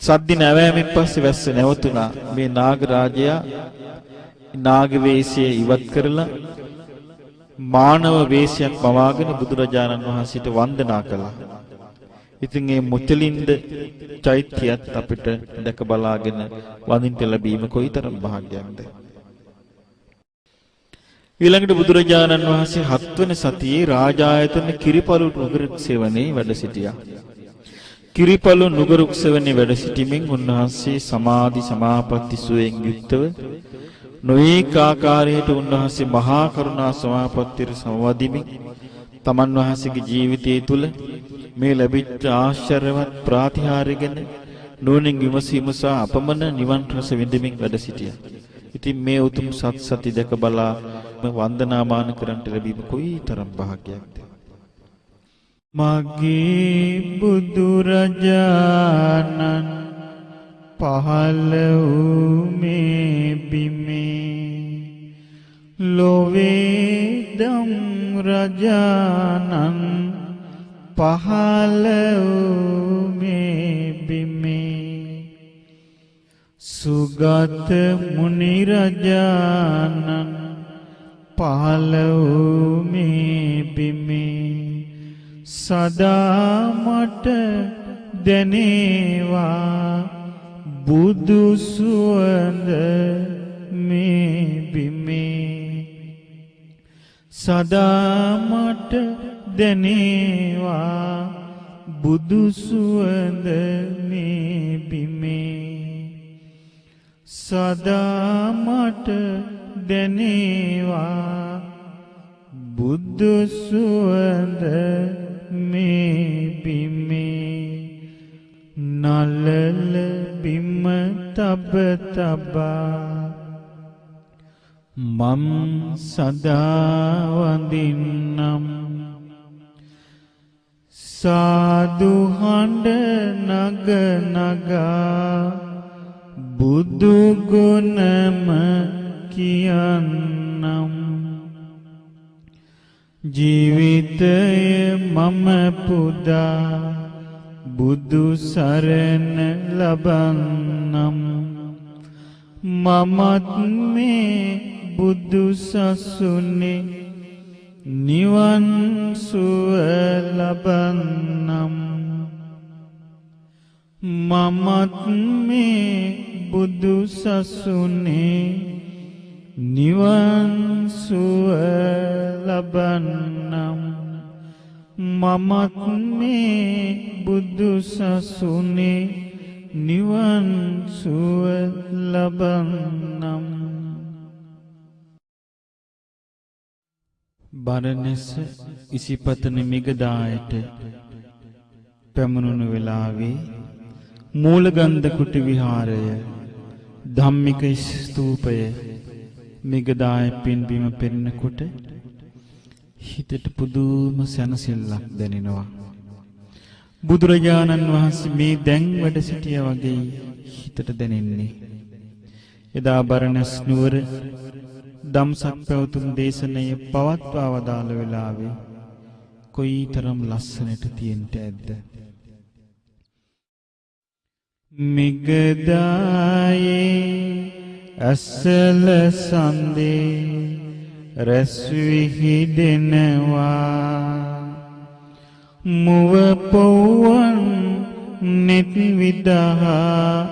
සද්දි නැවෑමෙන් පස්සේ වැස්ස නැවතුණා. මේ නාගරාජයා නාග වේශය ඉවත් කරලා මානව වේශයක් පවාගෙන බුදුරජාණන් වහන්සේට වන්දනා කළා. ඉතින් මේ මුචලින්ද චෛත්‍යයත් අපිට දැක බලාගෙන වඳින්න ලැබීම කොයිතරම් වාසනාවක්ද. ඊළඟට බුදුරජාණන් වහන්සේ 7 වෙනි සතියේ රාජායතන කිරිපළු නුගරුක් සෙවණේ වැඩ සිටියා. කිරිපළු නුගරුක් සෙවණේ වැඩ සිටීමෙන් උන්වහන්සේ සමාධි සමාපatti සුවයෙන් යුක්තව නොඑක ආකාරයට උන්වහන්සේ මහා කරුණා සමාපත්තියට සමවදිමින් තමන් වහන්සේගේ ජීවිතය තුළ මේ ලැබිච්ච ආශ්චර්යවත් ප්‍රාතිහාර්යගෙන නුවණින් විමසීමසා අපමණ නිවන් රස විඳින්මින් වැඩ සිටියා. ඉතින් මේ උතුම් සත් සති දැක බලා වන්දනාමාන කරන්ට ලැබීම කොයිතරම් වාසනාවක්ද. මගේ බුදුරජාණන් පහළ වූ මේ බිමේ ලොවේ දම් රජාණන් පහළ වූ මේ බිමේ සුගත මුනි රජාණන් පහළ වූ මේ බිමේ සදා මට දැනේවා බුදු සුවඳ මේ බිමේ සදා මට දැනේවා බුදු සුවඳ මේ බිමේ සදා මට දැනේවා බුදු සුවඳ මේ බිමේ නලල බිම තබ තබා මම් සදා වඳින්නම් සාදු හඬ නග නගා බුදු ගුණම කියන්නම් ජීවිතය මම පුදා බුදු සරණ ලබන්නම් මමත් මේ බුදු සසුනේ නිවන් සුව ලබන්නම් මමත් මේ බුදු සසුනේ නිවන් සුව ලබන්නම් මමත් මේ බුදු සසුනේ නිවන් සුව ලබන්නම්. බරණැස ඉසිපතන මිගදායට පැමුණුණු වෙලාවේ මූලගන්ධ කුටි විහාරය ධම්මික ස්තූපය මිගදාය පින්බිම පෙනෙනකොට හිතට පුදුම සැනසෙල්ලක් දැනෙනවා. බුදුරජාණන් වහන්සේ මේ දැන් වැඩ සිටියා වගේ හිතට දැනෙන්නේ. එදා බරණැස් නුවර ධම්සක් පැවතුම් දේශනය පවත්වා වදාළ වෙලාවේ කොයිතරම් ලස්සනට තියෙන්ට ඇද්ද. මිගදායේ අසල සඳේ රැස් විහිදෙනවා මුව පොව්වන් නෙත් විදහා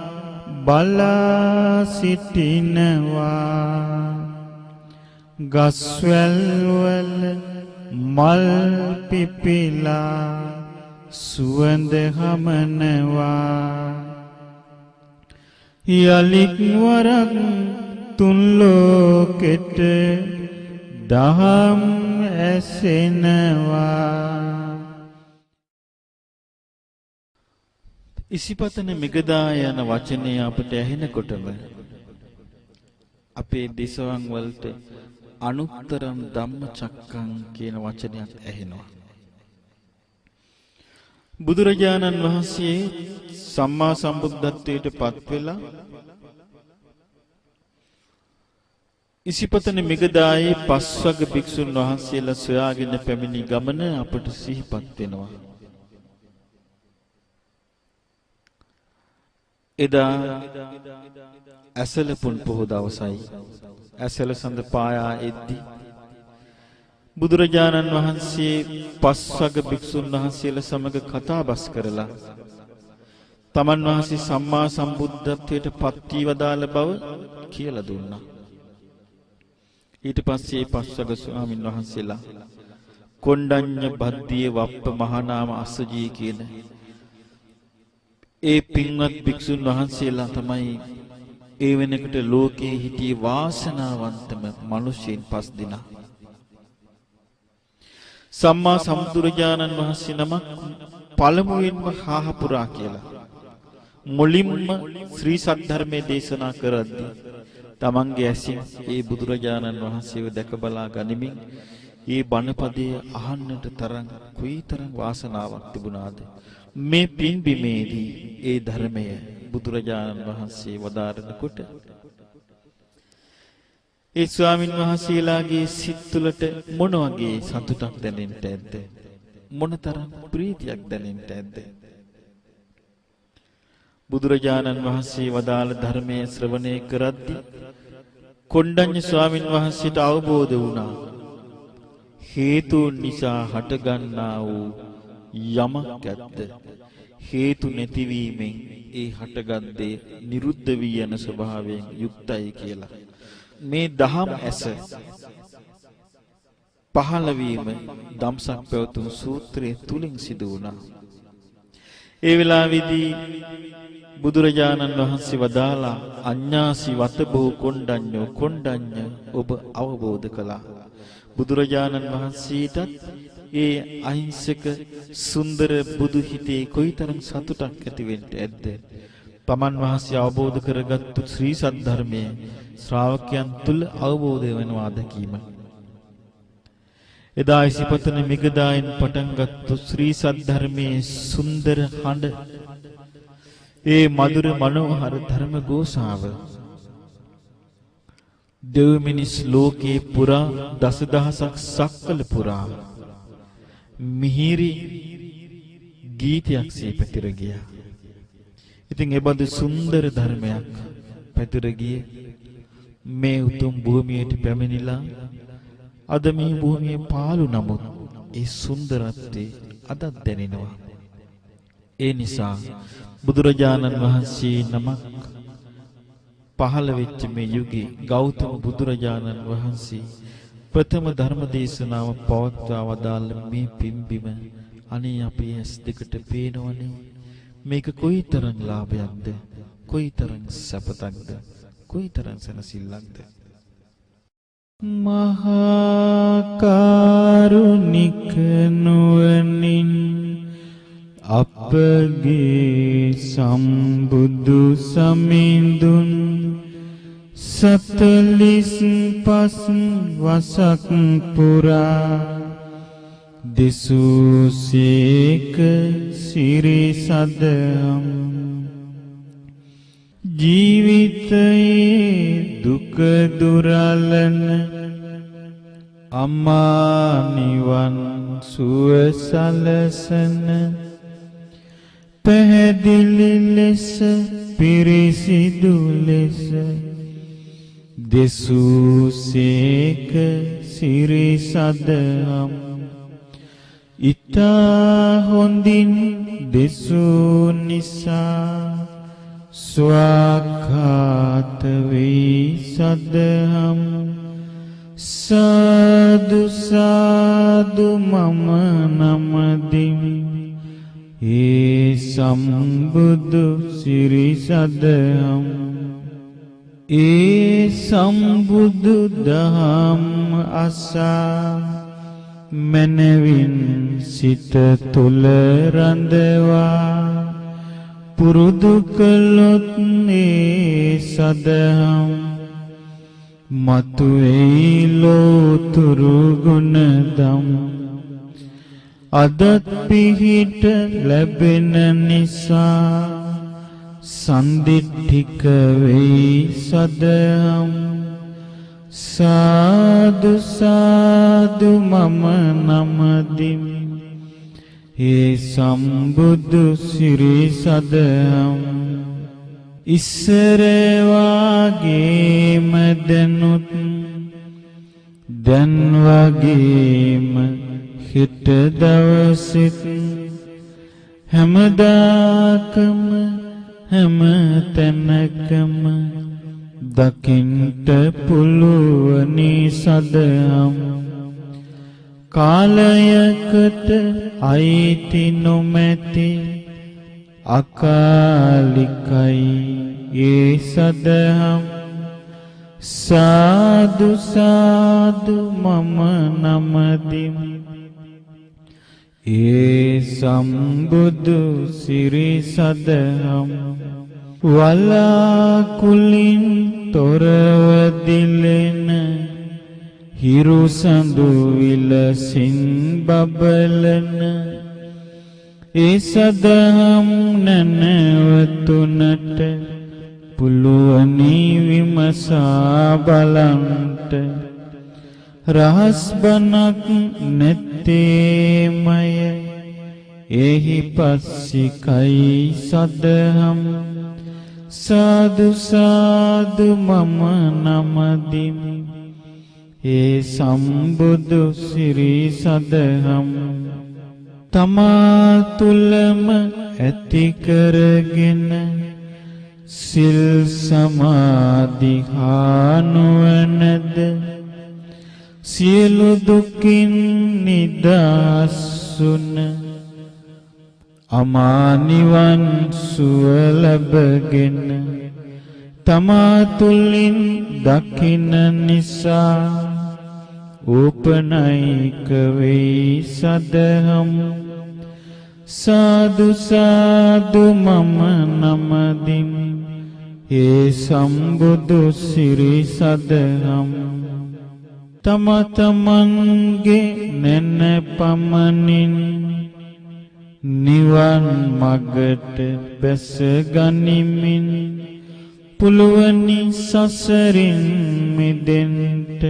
බලා සිටිනවා ගස්වැල් වල මල් පිපිලා සුවඳ හමනවා යලිත් වරක් තුන් ලෝකෙට දහම් ඇසෙනවා. ඉසිපතන මිගදා යන වචනය අපට ඇහෙනකොටම අපේ දේශවන් වලට අනුත්තරම් ධම්මචක්කං කියන වචනයක් ඇහෙනවා. බුදුරජාණන් වහන්සේ සම්මා සම්බුද්ධත්වයට පත් වෙලා ඉසිපතන මිගදායේ පස්වග භික්ෂුන් වහන්සේලා සොයාගෙන පැමිණි ගමන අපට සිහිපත් වෙනවා. එදා ඇසල පුන් පොහොය දවසයි. ඇසල සඳ පායා එද්දී බුදුරජාණන් වහන්සේ පස්වග භික්ෂුන් වහන්සේලා සමග කතා බස් කරලා තමන් වහන්සේ සම්මා සම්බුද්ධත්වයට පත් වී වදාළ බව කියලා දුන්නා. ඊට පස්සේ පස්වග ස්වාමින් වහන්සේලා කොණ්ඩඤ්ඤ බද්දිය වප්ප මහානාම අස්සජී කියන ඒ පින්වත් භික්ෂුන් වහන්සේලා තමයි ඒ වෙනකොට ලෝකේ හිටියේ වාසනාවන්තම මිනිසෙන් පස් දෙනා. සම්මා සම්බුදුරජාණන් වහන්සේ නමක් පළමුවෙන්ම හාහපුරා කියලා මුලින්ම ශ්‍රී සද්ධර්මයේ දේශනා කරද්දී තමන්ගේ ඇසින් ඒ බුදුරජාණන් වහන්සේව දැක බලා ගනිමින් ඒ බණපදයේ අහන්නට තරම් කුයිතරම් වාසනාවක් තිබුණාද මේ පින්බිමේදී ඒ ධර්මය බුදුරජාණන් වහන්සේ වදාරනකොට ඒ ස්වාමින් වහන්සේලාගේ සිත් තුළට මොන වගේ සතුටක් දැනෙන්න ඇද්ද? මොනතරම් ප්‍රීතියක් දැනෙන්න ඇද්ද? බුදුරජාණන් වහන්සේ වදාළ ධර්මයේ ශ්‍රවණය කරද්දී කොණ්ඩඤ්ඤ ස්වාමින් වහන්සේට අවබෝධ වුණා හේතුන් නිසා හටගන්නා වූ යමක් ඇද්ද? හේතු නැතිවීමෙන් ඒ හටගත් දේ නිරුද්ධ වී යන ස්වභාවයෙන් යුක්තයි කියලා. මේ දහම් ඇස පහළ වීම ධම්සක් පැවතුම් සූත්‍රයේ තුලින් සිදු වුණා. ඒ වෙලාවේදී බුදුරජාණන් වහන්සේ වදාලා අඤ්ඤාසි වතබෝ කොණ්ඩඤ්ඤෝ කොණ්ඩඤ්ඤ ඔබ අවබෝධ කළා. බුදුරජාණන් වහන්සේටත් ඒ අහිංසක සුන්දර බුදු හිතේ කොයිතරම් සතුටක් ඇති වෙන්න ඇද්ද? තමන් වහන්සේ අවබෝධ කරගත්තු ශ්‍රී සද්ධර්මයේ ශ්‍රාවකයන් තුල අවබෝධ වෙනවා දැකීම. එදා ඉසිපතන මිගදායන් පටන්ගත්තු ශ්‍රී සද්ධර්මයේ සුන්දර හඬ ඒ මధుර මනෝහර ධර්ම ගෝසාව දෙව් මිනිස් ලෝකේ පුරා දසදහසක් සක්වල පුරා මිහිරි ගීතයක් සේ පැතිර ගියා. ඉතින් ඒ බඳු සුන්දර ධර්මයක් පැතිර ගියේ මේ උතුම් භූමියට පැමිණිලා අද මේ භූමියේ පාළු නමුත් ඒ සුන්දරත්වය අදත් දැනෙනවා. ඒ නිසා බුදුරජාණන් වහන්සේ නමක් පහළ වෙච්ච මේ යුගයේ ගෞතම බුදුරජාණන් වහන්සේ ප්‍රථම ධර්ම දේශනාව පවත්වා වදාළ මේ පින්බිම අනේ අපේ ඇස් දෙකට පේනවනේ. මේක කොයිතරම් ලාභයක්ද, කොයිතරම් සපතක්ද, කොයිතරම් සනසිල්ලක්ද. මහා කරුණික නුවණින් අපගේ සම්බුදු සමිඳුන් 45 වසක් පුරා දෙසූසේක සිරි සදම් ජීවිතයේ දුක දුරලන අමා නිවන් සුව සලසන පැහැදිලි ලෙස පිරිසිදු ලෙස දෙසූසේක සිරි සදම් ඉතා හොඳින් දෙසූ නිසා ස්වාඛාත වේ සදහම් සාදු සාදු මම නමදිමි ඒ සම්බුදු සිරි සදහම් ඒ සම්බුදු දහම් අසා මනවින් සිත තුල රඳවා පුරුදු කළොත් ඒ සදහම් මතු එයි ලෝතුරු ගුණදම් අදත් පිහිට ලැබෙන නිසා සන්දිට්ඨික වෙයි සදහම් සාදු සාදු මම නමදිමි ඒ සම්බුදු සිරි සදහම් ඉස්සර වාගේම දැනුත් දැන් වගේම හිට දවසෙත් හැමදාකම හැම තැනකම දකින්ට පුළුවනි සදහම් කාලයකට අයිති නොමැති අකාලිකයි ඒ සදහම් සාදු සාදු මම නමදිමි ඒ සම්බුදු සිරි සදහම් වලාකුලින් තොරව දිලෙන හිරු සඳු විලසින් බබලන ඒ සදහම් නැනවතුනට පුළුවනි විමසා බලන්ට රහස් බණක් නැත්තේමය එහි පස්සිකයි සදහම් සාදු සාදු මම නමදිමි ඒ සම්බුදු සිරි සදහම් තමා තුලම ඇති කරගෙන සිල් සමාධි හානුවනද සියලු දුකින් නිදහස්ුන අමා නිවන් සුව ලැබගෙන තමා තුලින් දකින නිසා ඕපනයික වෙයි සදහම් සාදු සාදු මම නමදිමි ඒ සම්බුදු සිරි සදහම් තම තමන්ගේ නැන පමණින් නිවන් මගට බැස ගනිමින් පුළුවනි සසරින් මිදෙන්ට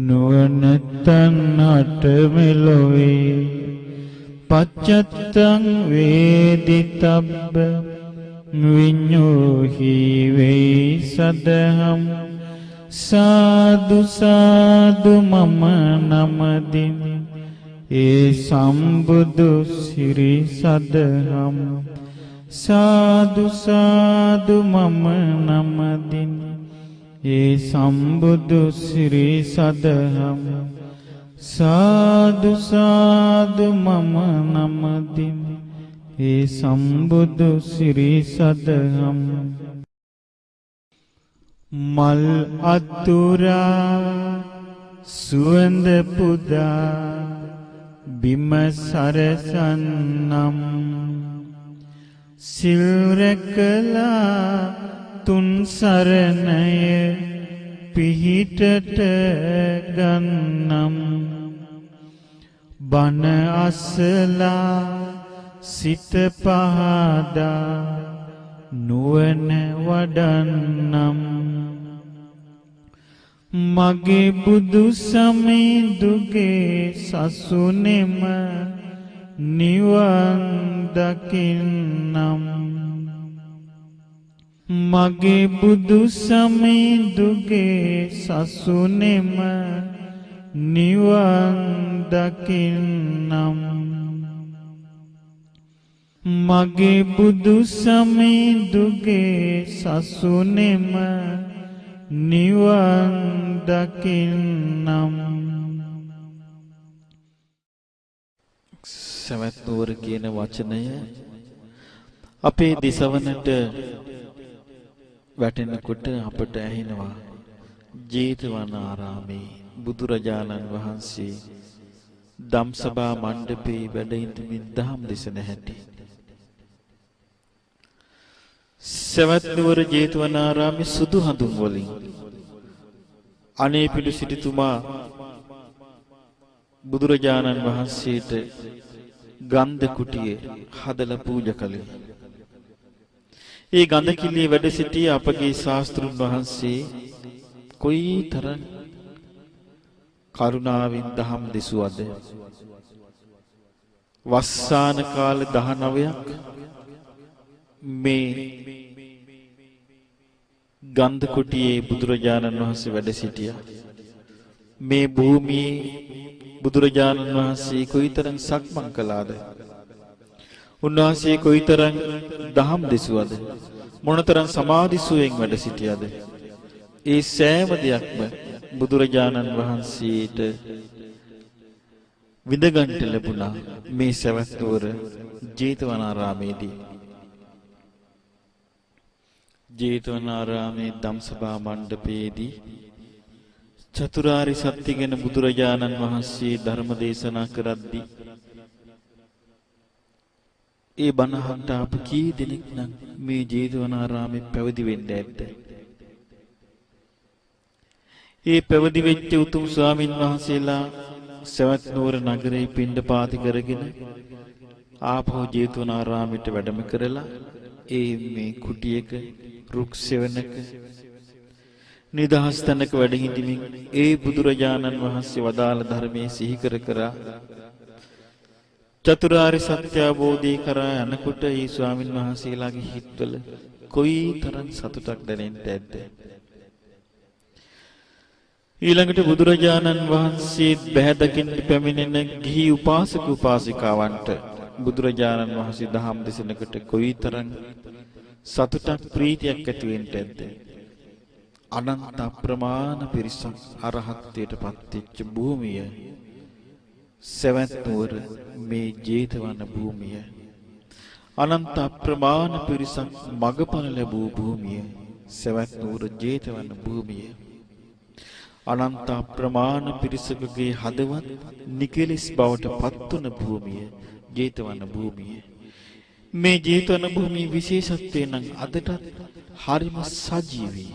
නුවණතන් හට මෙලොවේ පච්චත්තං වේදිතබ්බ විඤ්ඤෝහි වේ සදහම් සාදු සාදු මම නමදිමි ඒ සම්බුදු සිරි සදහම් සාදු සාදු මම නමදිමි ඒ සම්බුදු සිරි සදහම් සාදු සාදු මම නමදිමි ඒ සම්බුදු සිරි සදහම් මල් අතුරා සුවඳ පුදා බිම සරසන්නම් සිල් රැකලා තුන් සරණය පිහිටට ගන්නම් බණ අසලා සිත පහදා නුවණ වඩන්නම් මගේ බුදු සමිඳුගේ සසුනේම නිවන් දකින්නම් මගේ බුදු සමිඳුගේ සසුනේම නිවන් දකින්නම් මගේ බුදු සමිඳුගේ සසුනේම නිවන් දකින්නම් සවැත් නුවර කියන වචනය අපේ දිසවනට වැටෙනකොට අපට ඇහෙනවා ජේතවනාරාමේ බුදුරජාණන් වහන්සේ ධම්සභා මණ්ඩපේ වැඩ ඉඳමින් දහම් දෙසන හැටි. සවැත් නුවර ජේතවනාරාමේ සුදු හඳුන් වලින් අනේපිඬු සිටුතුමා බුදුරජාණන් වහන්සේට ගන්ධ කුටිය හදලා පූජා කළේ. ඒ ගඳ කිලියේ වැඩ සිටිය අපගේ ශාස්ත්‍රුන් වහන්සේ කොයිතරම් කරුණාවෙන් දහම් දෙසුවද. වස්සාන කාල 19ක් මේ ගන්ධ කුටියේ බුදුරජාණන් වහන්සේ වැඩ සිටියා. මේ භූමියේ බුදුරජාණන් වහන්සේ කොයිතරම් සක්මන් කළාද? උන්වහන්සේ කොයිතරම් දහම් දෙසුවද? මොනතරම් සමාධි සුවයෙන් වැඩ සිටියද? ඒ සෑම දෙයක්ම බුදුරජාණන් වහන්සේට විඳගන්න ලැබුණා මේ සවැත් නුවර ජේතවනාරාමේදී. ජේතවනාරාමේ ධම්සභා මණ්ඩපයේදී චතුරාර්ය සත්‍ය ගැන බුදුරජාණන් වහන්සේ ධර්ම දේශනා කරද්දී ඒ බණ අහන්න අප කී දෙනෙක් නම් මේ ජේතවනාරාමේ පැවිදි වෙන්න ඇද්ද? ඒ පැවිදි වෙච්ච උතුම් ස්වාමින් වහන්සේලා සවැත් නුවර නගරේ පිණ්ඩපාත කරගෙන ආපහු ජේතවනාරාමයට වැඩම කරලා ඒ මේ කුටියක රුක් සෙවණක නිදහස් තැනක වැඩ හිඳිමින් ඒ බුදුරජාණන් වහන්සේ වදාළ ධර්මයේ සිහි කර කර චතුරාර්ය සත්‍ය අවබෝධය කරා යනකොට ඒ ස්වාමින් වහන්සේලාගේ හිත්වල කොයිතරම් සතුටක් දැනෙන්න ඇද්ද? ඊළඟට බුදුරජාණන් වහන්සේ බැහැ දකින්න පැමිණෙන ගිහි උපාසක උපාසිකාවන්ට බුදුරජාණන් වහන්සේ දහම් දෙසනකට කොයිතරම් සතුටක් ප්‍රීතියක් ඇති වෙන්න ඇද්ද? අනන්ත අප්‍රමාණ පිරිසක් අරහත්ත්වයට පත්වෙච්ච භූමිය සවැත් නුවර මේ ජේතවන භූමිය. අනන්ත අප්‍රමාණ පිරිසක් මගපල ලැබූ භූමිය සවැත් නුවර ජේතවන භූමිය. අනන්ත අප්‍රමාණ පිරිසකගේ හදවත් නිකලස් බවට පත්වන භූමිය ජේතවන භූමිය. මේ ජේතවන භූමියේ විශේෂත්වය නම් අදටත් හරිම සජීවී.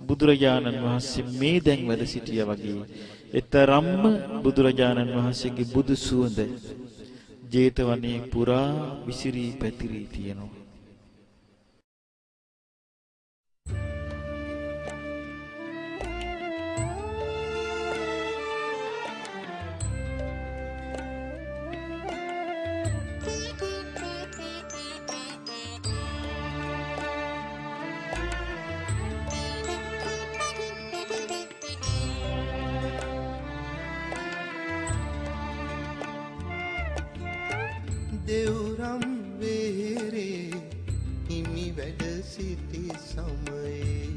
බුදුරජාණන් වහන්සේ මේ දැන් වැඩ සිටියා වගේ එතරම්ම බුදුරජාණන් වහන්සේගේ බුදු සුවඳ ජේතවනයේ පුරා විසිරී පැතිරී තියෙනවා. දෙව්රම් වේරේ හිමි වැඩ සිටි සමයේ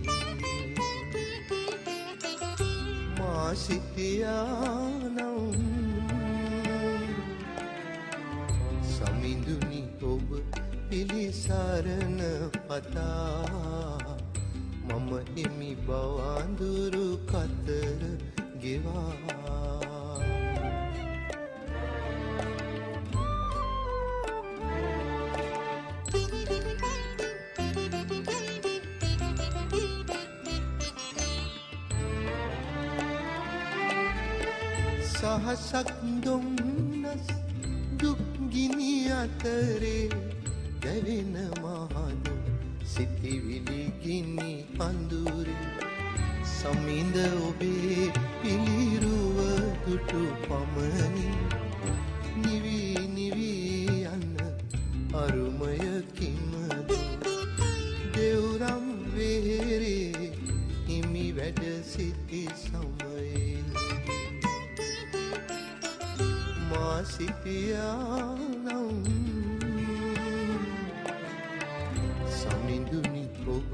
මා සිටියානම් සමිඳුනි ඔබ පිළිසරණ පතා මම හිමි බවඳුරු කතර ගෙවා සහසක් දුම්නස් දුක් ගිනි අතරේ දැවෙන මහදු සිටිවිලි ගිනි අඳුරේ සමිඳ ඔබේ පිළිරුව දුටු පමණි නිවි නිවි යන අරුමය කිමද දෙව්රම් වේරේ හිමි වැඩ සිටි සමයේ මා සිටියානම් සමිඳුනි ඔබ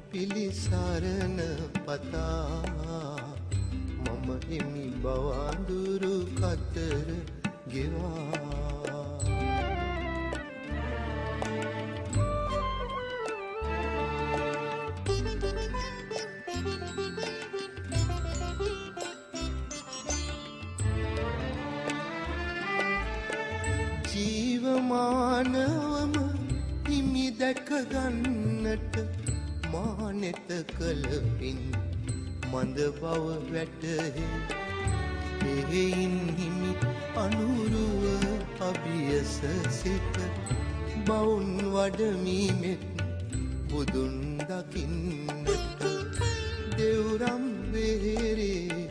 පිළිසරණ පතා මම හිමි බවඳුරු කතර ගෙවා ජීවමානවම හිමි දැක ගන්නට මානෙත කළ පින් මන්ද බව වැටහි එහෙයින් හිමි අනුරුව අභියස සිට බවුන් වඩමීමෙත් බුදුන් දකින්නට දෙව්රම් වේරේ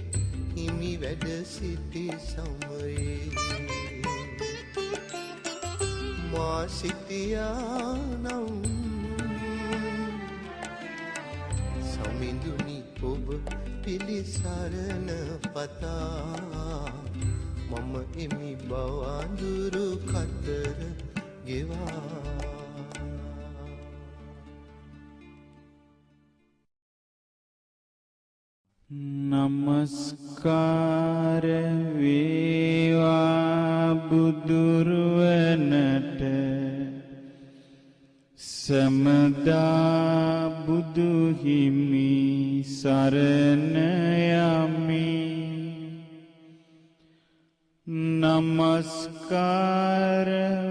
හිමි වැඩ සිටි සමයේ මා සිටියානම් පිලිසරණ පතා මම එමි බවඳුරු කතර ගෙවා නමස්කාර වේවා බුදුරුවනට සමදා බුදු හිමි සරණ යමි නමස්කාර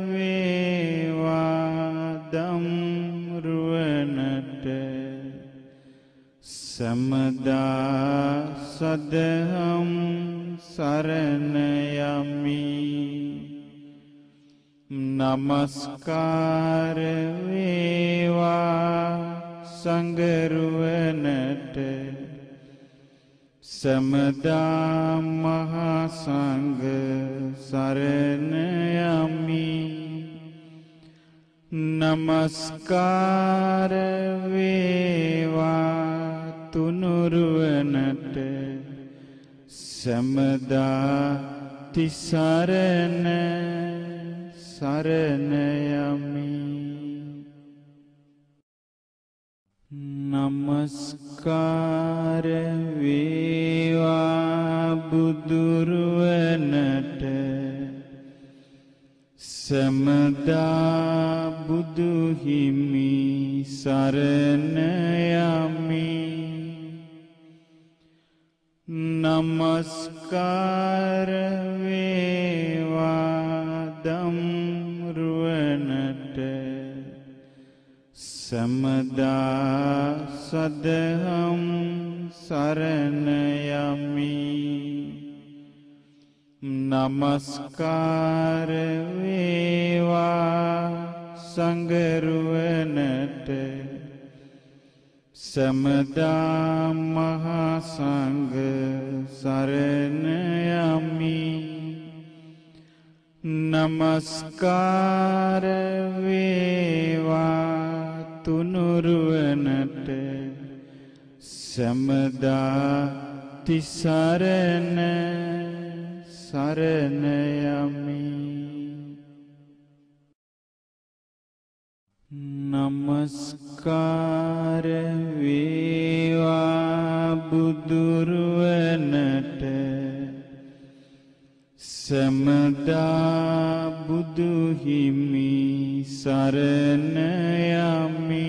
වේවා දම්රුවනට සමදා සදහම් සරණ යමි නමස්කාර වේවා සංඝරුවනට සමදා මහා සංඝ සරණ යමි නමස්කාර වේවා තුනුරුවනට සමදා තිසරණ සරණ යමි නමස්කාර වේවා බුදුරුවනට සමදා බුදු හිමි සරණ යමි නමස්කාර වේවා දම්රුවනට සමදා සදහම් සරණ යමි නමස්කාර වේවා සංඝරුවනට සමදා මහා සංඝ සරණ යමි නමස්කාර වේවා තුනුරුවනට සමදා තිසරණ සරණ යමි නමස්කාර වේවා බුදුරුවනට සමදා බුදු හිමි සරණ යමි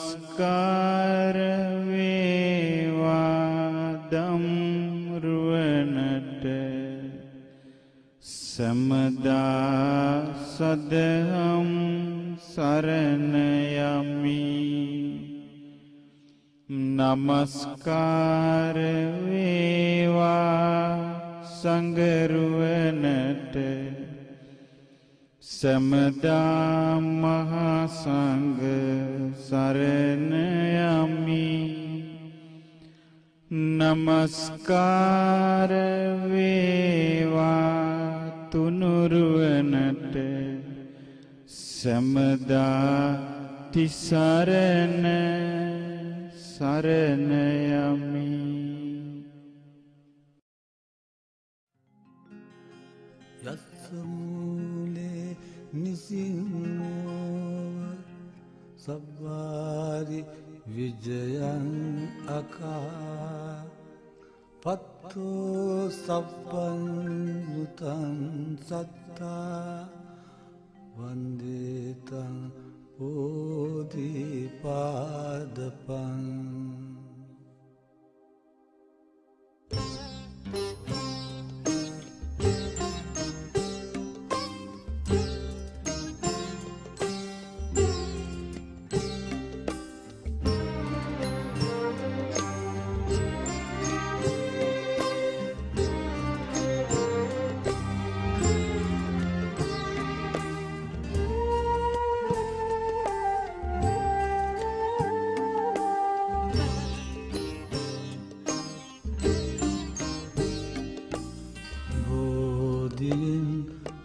නමස්කාර වේවා දම්රුවනට සමදා සදහම් සරණ යමි නමස්කාර වේවා සංඝරුවනට සමදා මහා සංඝ සරණ යමි නමස්කාර වේවා තුනුරුවනට සමදා තිසරණ සරණ යමි යස්සමූලේ නිසින්නෝව සබ්වාරි විජයං අකා පත්තෝ සප්පන්නුතං සත්තා වන්දේතං බෝධිපාදපං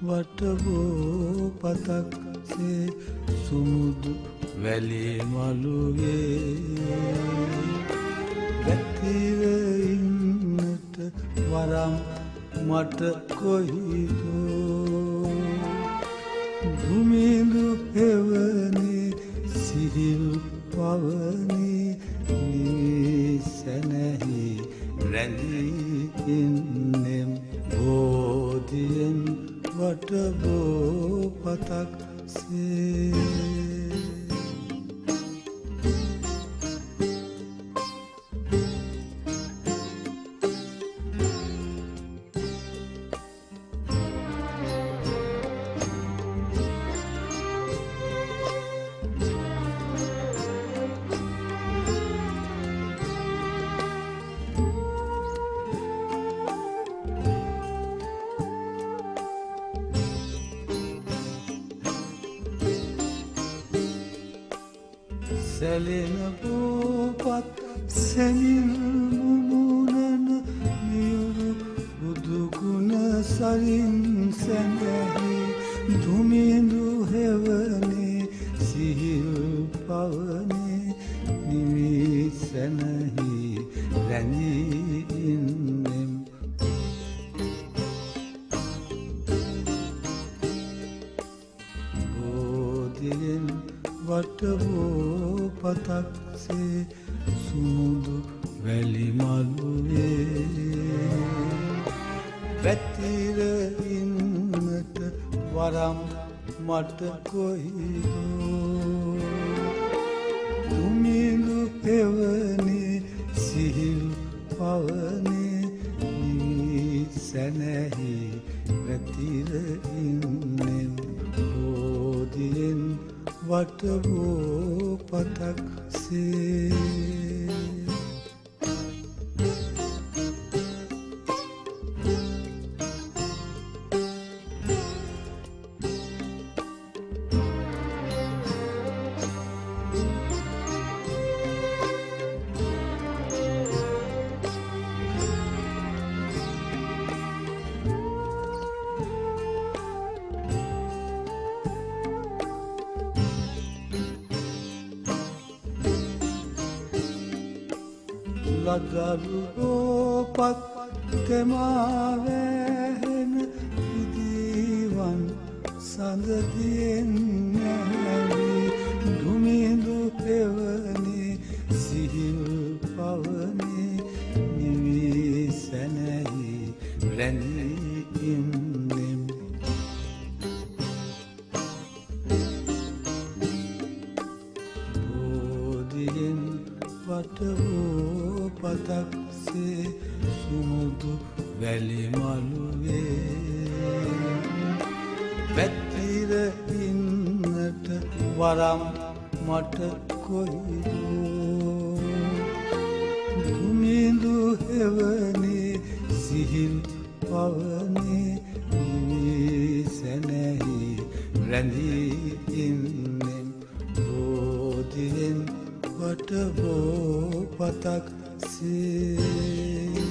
වටවෝ පතක් සේ සුමුදු වැලි මළුවේ වැතිර ඉන්නට වරම් මට කොයිදෝ දුමිඳු හෙවනේ සිහිල් පවනේ නිසැනහි රැඳී ඉන්නෙම් බෝධියෙන් වට බෝපතක් සේ සැලෙන බෝපත් සැනිල් මුමුණන මියුරු බුදුගුණ සරින් සැනැහි දුමිඳු හෙවනේ සිහිල් පවනේ නිවි සැනහි රැඳී ඉන්නෙම් බෝධියෙන් වටවෝ පතක් සේ සුමුදු වැලි මළුවේ වැතිර ඉන්නට වරම් මට කොයිදෝ දුමිඳු හෙවනේ සිහිල් පවනේ නිවි සැනැහි වැතිර ඉන්නෙම් බෝධියෙන් වටවෝ පතක් සේ ලදරු බෝපත් තෙමා වැහෙන ඉදිවන් සඳදියෙන් නැවී දුමිඳු හෙවනේ සිහිල් පවනේ නිවි සැනැහි රැඳී ඉන්නෙම් බෝධියෙන් වටවෝ පතක් සේ සුමුදු වැලි මළුවේ වැතිර ඉන්නට වරම් මට කොයිදෝ දුමිඳු හෙවනේ සිහිල් පවනේ නිවි සැනැහි රැඳී ඉන්නෙම් බෝධියෙන් වටවෝ පතක් සේ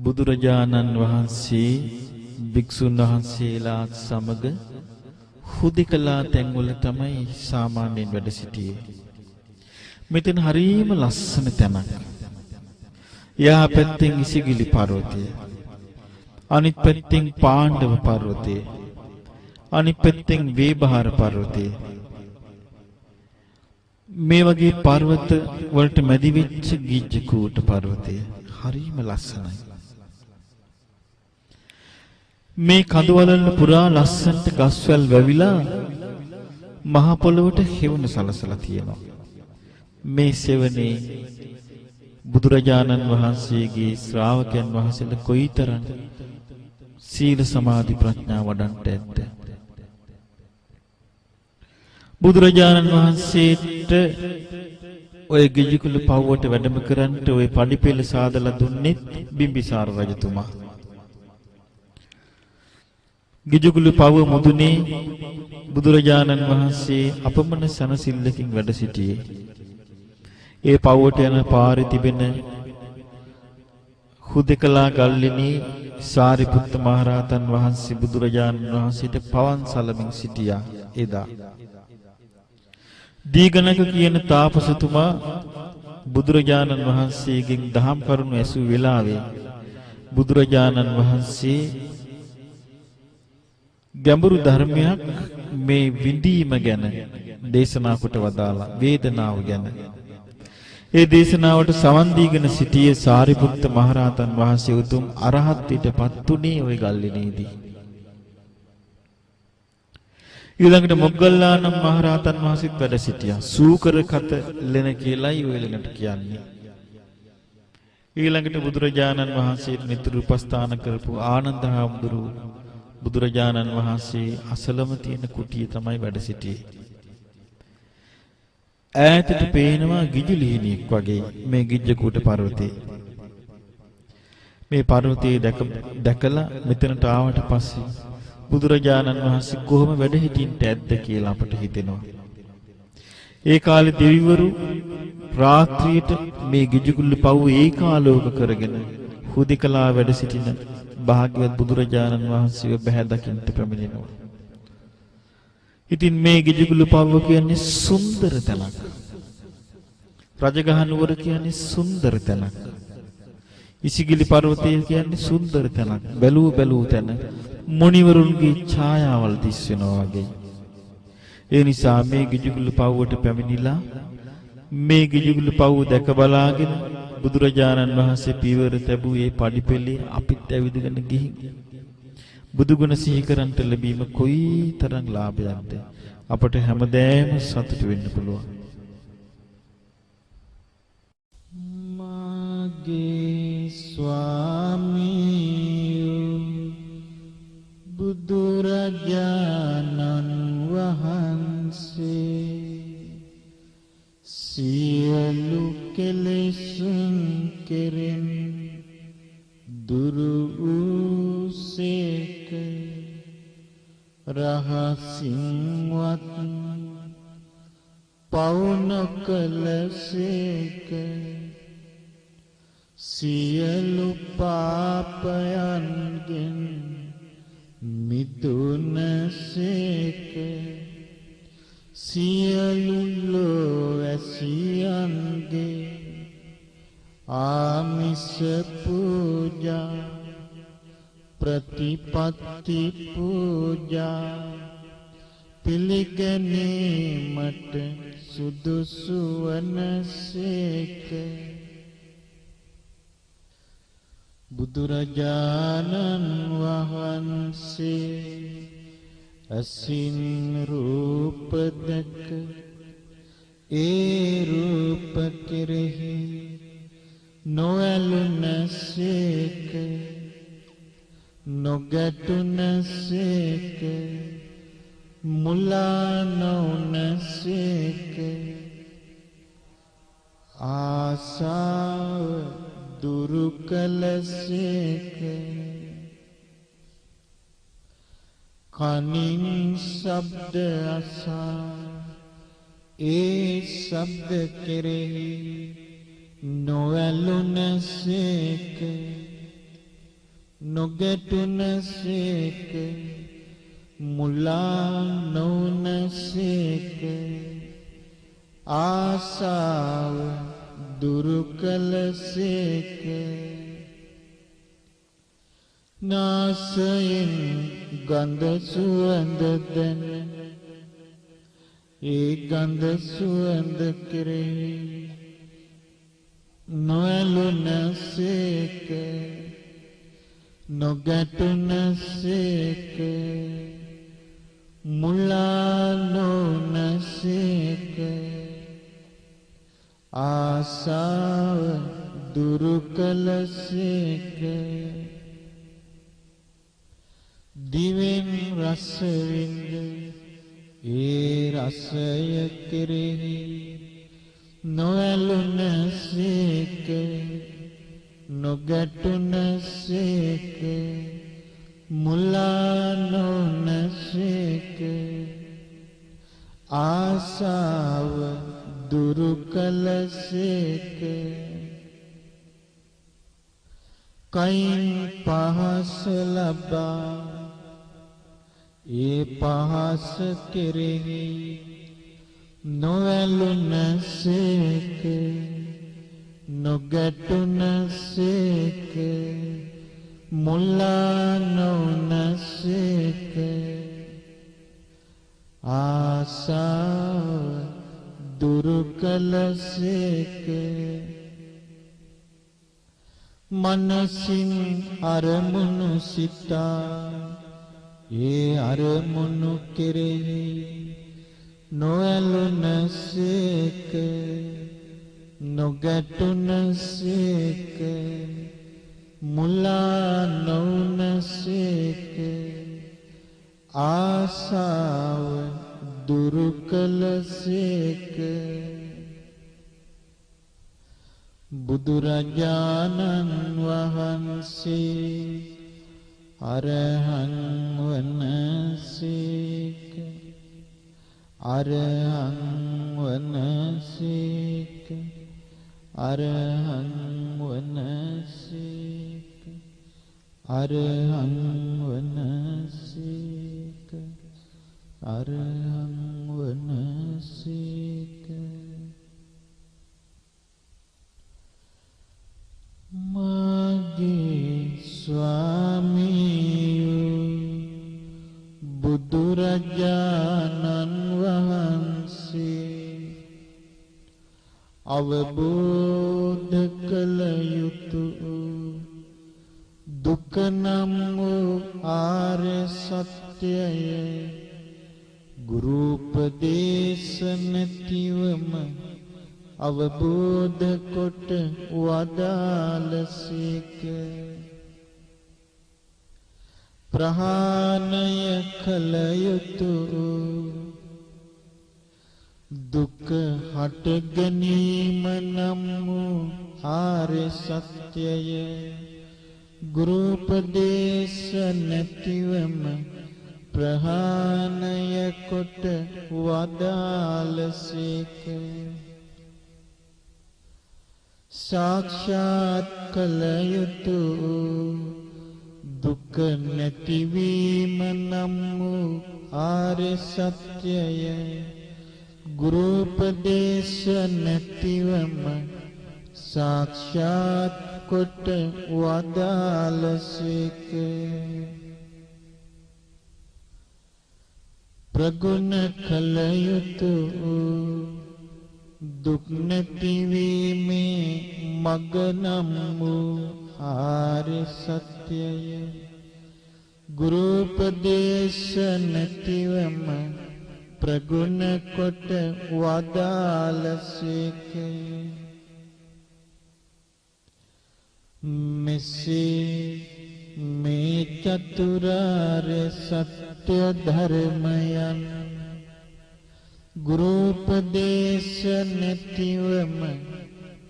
බුදුරජාණන් වහන්සේ භික්ෂුන් වහන්සේලාත් සමග හුදෙකලා තැන්වල තමයි සාමාන්‍යයෙන් වැඩ සිටියේ. මෙතන හරීම ලස්සන තැනක්. යා පැත්තෙන් ඉසිගිලි පර්වතය, අනිත් පැත්තෙන් පාණ්ඩව පර්වතය, අනිත් පැත්තෙන් වේබහාර පර්වතය. මේ වගේ පර්වත වලට මැදි වෙච්ච ගිජ්ජකූට පර්වතය හරිම ලස්සනයි. මේ කඳුවලන පුරා ලස්සනට ගස්වැල් වැවිලා මහ පොළොවට හෙවණ සලසලා තියෙනවා. මේ සෙවණේ බුදුරජාණන් වහන්සේගේ ශ්‍රාවකයන් වහන්සේලා කොයිතරම් සීල සමාධි ප්‍රඥා වඩන්ට ඇද්ද? බුදුරජාණන් වහන්සේට ඔය ගිජුකුළු පව්වට වැඩම කරන්නට ඔය පඩිපෙළ සාදලා දුන්නේ බිම්බිසාර රජතුමා. ගිජුකුළු පව මුදුනේ බුදුරජාණන් වහන්සේ අපමණ සනසිල්ලකින් වැඩ සිටියේ. ඒ පව්වට යන පාරේ තිබෙන හුදෙකලා ගල්ලෙනී සාරිපුත්ත මහරහතන් වහන්සේ බුදුරජාණන් වහන්සේට පවන් සලමින් සිටියා එදා. දීගණක කියන තාපසතුමා බුදුරජාණන් වහන්සේගෙන් දහම් කරුණු ඇසූ වෙලාවේ බුදුරජාණන් වහන්සේ ගැඹුරු ධර්මයක් මේ විඳීම ගැන දේශනා කොට වදාලා, වේදනාව ගැන. ඒ දේශනාවට සවන් දීගෙන සිටියේ සාරිපුත්ත මහරහතන් වහන්සේ උතුම් අරහත්ත්වයටපත් උනේ ওই ගල්ලෙනේදී. ඊළඟට මොග්ගල්ලානම් මහරහතන් වහන්සේත් වැඩ සිටියා. සූකර කත ලෙන කියලායි ඔය ලෙනට කියන්නේ. ඊළඟට බුදුරජාණන් වහන්සේට නිතර උපස්ථාන කරපු ආනන්ද හාමුදුරුවෝ බුදුරජාණන් වහන්සේ අසලම තියෙන කුටිය තමයි වැඩ සිටියේ. ඈතට පේනවා ගිජුලිහිණියෙක් වගේ මේ ගිජ්ජකූට පර්වතේ. මේ පර්වතේ දැකලා මෙතනට ආවට පස්සේ බුදුරජාණන් වහන්සේ කොහොම වැඩ හිටින්ට ඇද්ද කියලා අපට හිතෙනවා. ඒ කාලේ දෙවිවරු රාත්‍රියට මේ ගිජුකුළු පව් ඒකාලෝක කරගෙන හුදෙකලා වැඩ සිටින භාග්‍යවත් බුදුරජාණන් වහන්සේව බැහැ දකින්න පැමිණෙනවා. ඉතින් මේ ගිජුකුළු පව්ව කියන්නේ සුන්දර තැනක්. රජගහ නුවර කියන්නේ සුන්දර තැනක්. ඉසිගිලි පර්වතය කියන්නේ සුන්දර තැනක්. බැලූ තැන මුනිවරුන්ගේ ඡායාවල් දිස් වෙනවා වගේ. ඒ නිසා මේ ගිජුකුළු පව්වට පැමිණිලා මේ ගිජුකුළු පව්ව දැක බලාගෙන බුදුරජාණන් වහන්සේ පීවර තැබූ ඒ පඩිපෙළේ අපිත් ඇවිදගෙන ගිහින් බුදුගුණ සිහි කරන්ට ලැබීම කොයිතරම් ලාභයක්ද? අපට හැමදේම සතුටු වෙන්න පුළුවන්. මාගේ ස්වාමී බුදුරජාණන් වහන්සේ සියලු කෙලෙසුන් කෙරෙන් දුරු වූසේක, රහසින්වත් පව් නොකළසේක, සියලු පාපයන්ගෙන් මිදුණසේක, සියලු ලෝවැසියන්ගේ ආමිස පූජා ප්‍රතිපත්ති පූජා පිළිගැනීමට සුදුසු වනසේක. බුදුරජාණන් වහන්සේ අසින් රූප දැක ඒ රූප කෙරෙහි නොඇලුනසේක, නොගැටුනසේක, මුලා නොවුනසේක, ආසාව දුරු කළසේක, කනින් ශබ්ද අසා ඒ ශබ්ද කෙරෙහි නොඇලුනසේක, නොගැටුනසේක මුලා නොවුනසේක ආසාව දුරු කළසේක නාසයෙන් ගඳ සුවඳ දැන ඒ ගඳ සුවඳ කෙරෙහි නොඇලුනසේක නොගැටුනසේක මුලා නොවුනසේක ආසාව දුරු කළසේක දිවෙන් රස විඳ ඒ රසය කෙරෙහි නොඇලුනසේක නොගැටුනසේක මුලා නොවුනසේක ආසාව දුරු කළසේක කයින් පහස ලබා ඒ පහස කෙරෙහි නොඇලුනසේක නොගැටුනසේක මුලා නොවුනසේක ආසාව දුරු කළසේක මනසින් අරමුණු සිතා ඒ අරමුණු කෙරෙහි නොඇලුනසේක නොගැටුනසේක මුලා නොවුනසේක ආසාව දුරු කළසේක බුදුරජාණන් වහන්සේ අරහං වනසේක අරහං වනසේක අරහං වනසේක අරහං වනසේක අරහං වනසේක මාගේ ස්වාමී බුදුරජාණන් වහන්සේ අවබෝධ කළ යුතු දුක නම් වූ ආර්ය සත්‍යය ගුරු උපදේශ නැතිවම අවබෝධ කොට වදාළසේක ප්‍රහාණය කළ යුතු දුක හට ගැනීම නම් වූ ආර්ය සත්‍යය ගුරු උපදේශ නැතිවම ප්‍රහාණය කොට වදාළසේක සාක්ෂාත් කළ යුතු දුක නැතිවීම නම් වූ ආර්ය සත්‍යය ගුරු උපදේශ නැතිවම සාක්ෂාත් කොට වදාළසේක ප්‍රගුණ කළ යුතු දුක් නැතිවීමේ මග නම් වූ ආර්ය සත්‍යය ගුරු උපදේශ නැතිවම ප්‍රගුණ කොට වදාළසේක මෙසේ මේ චතුරාර්ය සත්‍ය ධර්මයන් ගුරු උපදේශ නැතිවම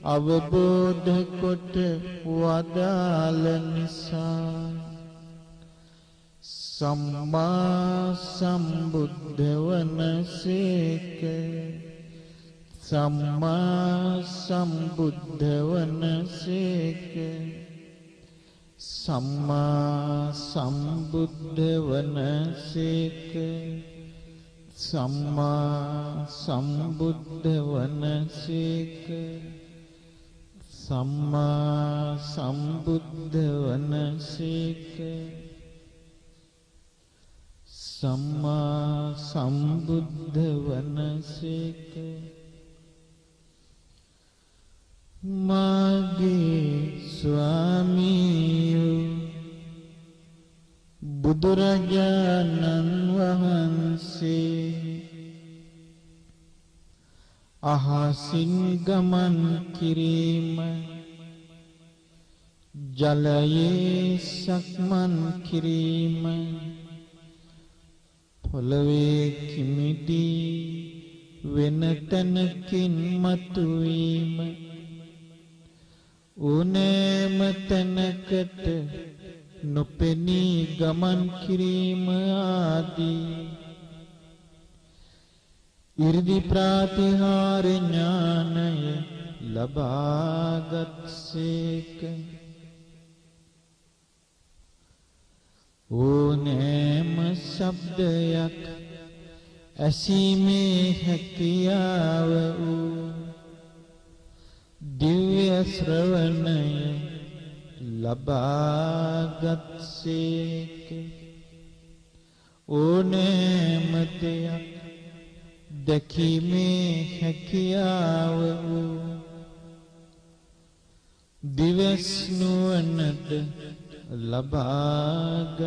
අවබෝධ කොට වදාළ නිසා සම්මා සම්බුද්ධ වනසේක සම්මා සම්බුද්ධ වනසේක සම්මා සම්බුද්ධ වනසේක සම්මා සම්බුද්ධ වනසේක සම්මා සම්බුද්ධ වනසේක සම්මා සම්බුද්ධ වනසේක මාගේ ස්වාමීයෝ බුදුරජාණන් වහන්සේ අහසින් ගමන් කිරීම ජලයේ සක්මන් කිරීම පොළවේ කිමිදී වෙන තැනකින් මතුවීම ඕනෑම තැනකට නොපෙනී ගමන් කිරීම ආදී ඉර්ධි ප්‍රාතිහාර ඥානය ලබාගත්සේක ඕනෑම ශබ්දයක් ඇසීමේ හැකියාව වූ දිව්‍ය ශ්‍රවණය ලබාගත්සේක ඕනෑම දෙයක් දැකීමේ හැකියාව වූ දිවස් නුවණද ලබාගත්සේක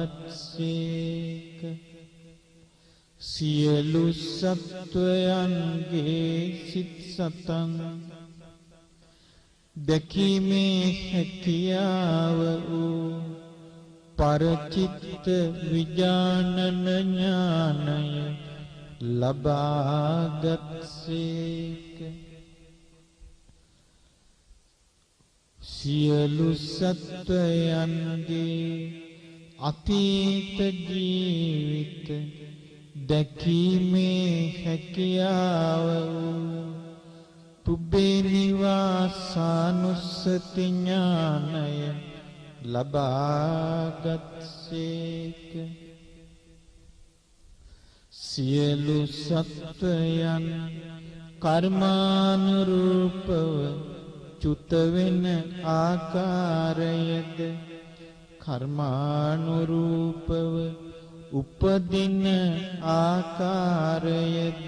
සියලු සත්වයන්ගේ සිත් සතන් දැකීමේ හැකියාව වූ පරචිත්ත විඥානන ඥානය ලබාගත්සේක සියලු සත්වයන්ගේ අතීත ජීවිත දැකීමේ හැකියාව වූ පුබ්බේ නිවාසානුස්සති ඥානය ලබාගත්සේක සියලු සත්වයන් කර්මානුරූපව චුත වෙන ආකාරයද කර්මානුරූපව උපදින ආකාරයද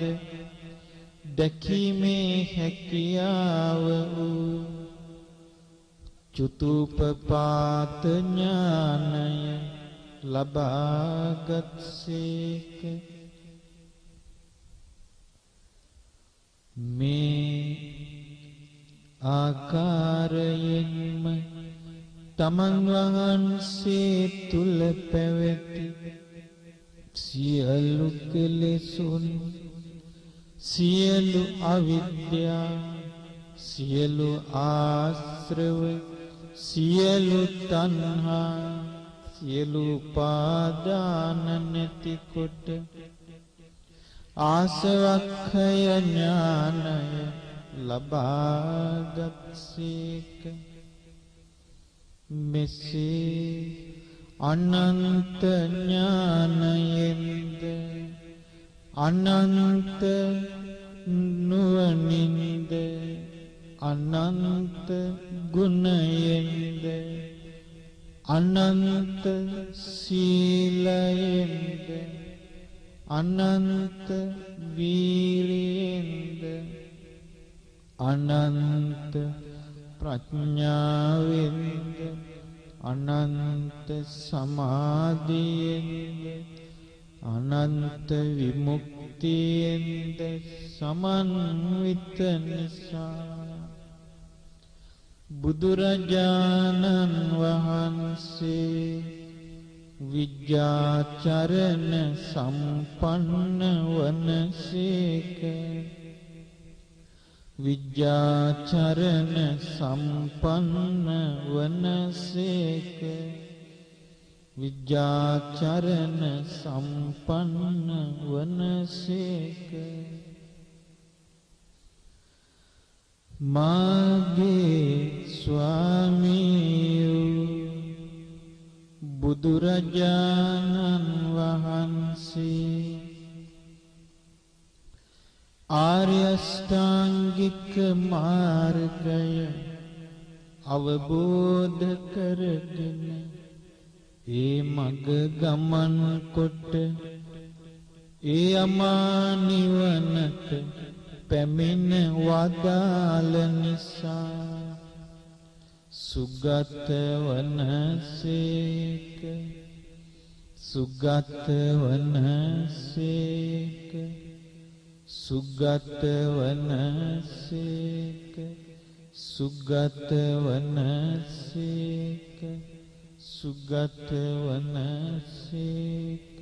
දැකීමේ හැකියාව වූ චුතුපපාත ඥානය ලබාගත්සේක මේ ආකාරයෙන්ම තමන් වහන්සේ තුල පැවති සියලු කෙලෙසුන් සියලු අවිද්‍යා සියලු ආශ්‍රව සියලු තණ්හා සියලු උපාදාන නැති කොට ආසවක්ඛය ඥානය ලබාගත්සේක මෙසේ අනන්ත ඥානයෙන්ද අනන්ත නුවණින්ද අනන්ත ගුණයෙන්ද අනන්ත සීලයෙන්ද අනන්ත වීරියෙන්ද අනන්ත ප්‍රඥාවෙන්ද අනන්ත සමාධියෙන්ද අනන්ත විමුක්තියෙන්ද සමන්විත නිසා බුදුරජාණන් වහන්සේ විද්‍යාචරණ සම්පන්න වනසේක විද්‍යාචරණ සම්පන්න වනසේක විද්‍යාචරණ සම්පන්න වනසේක මාගේ ස්වාමීයෝ බුදුරජාණන් වහන්සේ ආර්ය අෂ්ටාංගික මාර්ගය අවබෝධ කරගෙන ඒ මඟ ගමන් කොට ඒ අමා නිවනට පැමිණ වදාළ නිසා සුගත වනසේක සුගත වනසේක සුගත වනසේක සුගත වනසේක සුගත වනසේක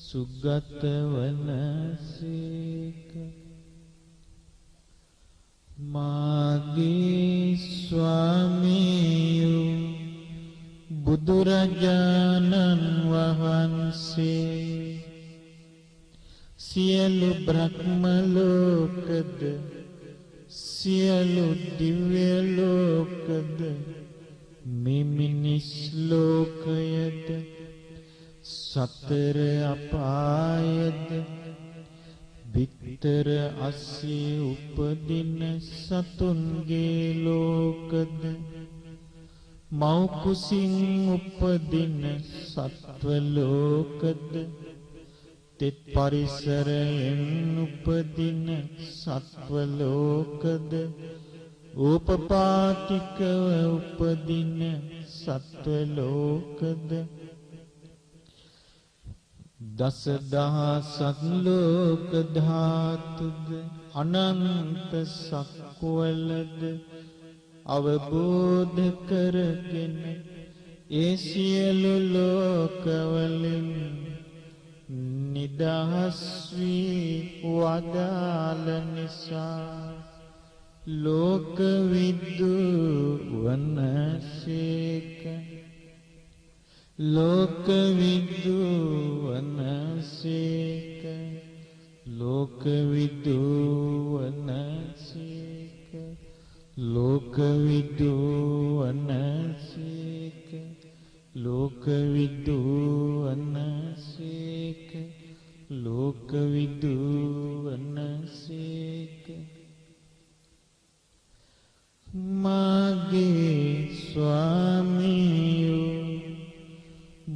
සුගත වනසේක මාගේ ස්වාමීයෝ බුදුරජාණන් වහන්සේ සියලු බ්‍රහ්ම ලෝකද සියලු දිව්‍ය ලෝකද මේ මිනිස් ලෝකයද සතර අපායද විතර අසී උපදින සතුන්ගේ ලෝකද මව් කුසින් උපදින සත්ව ලෝකද තෙත් පරිසරයෙන් උපදින සත්ව ලෝකද ඕපපාතිකව උපදින සත්ව ලෝකද දස දහසක් ලෝක ධාතුද අනන්ත සක්වලද අවබෝධ කරගෙන ඒ සියලු ලෝකවලින් නිදහස් වී වදාළ නිසා ලෝක විදු වනසේක ලෝක විදු වනසේක ලෝක විදු වනසේක ලෝක විදු වනසේක ලෝක විදු වනසේක ලෝක විදු වනසේක මාගේ ස්වාමීයෝ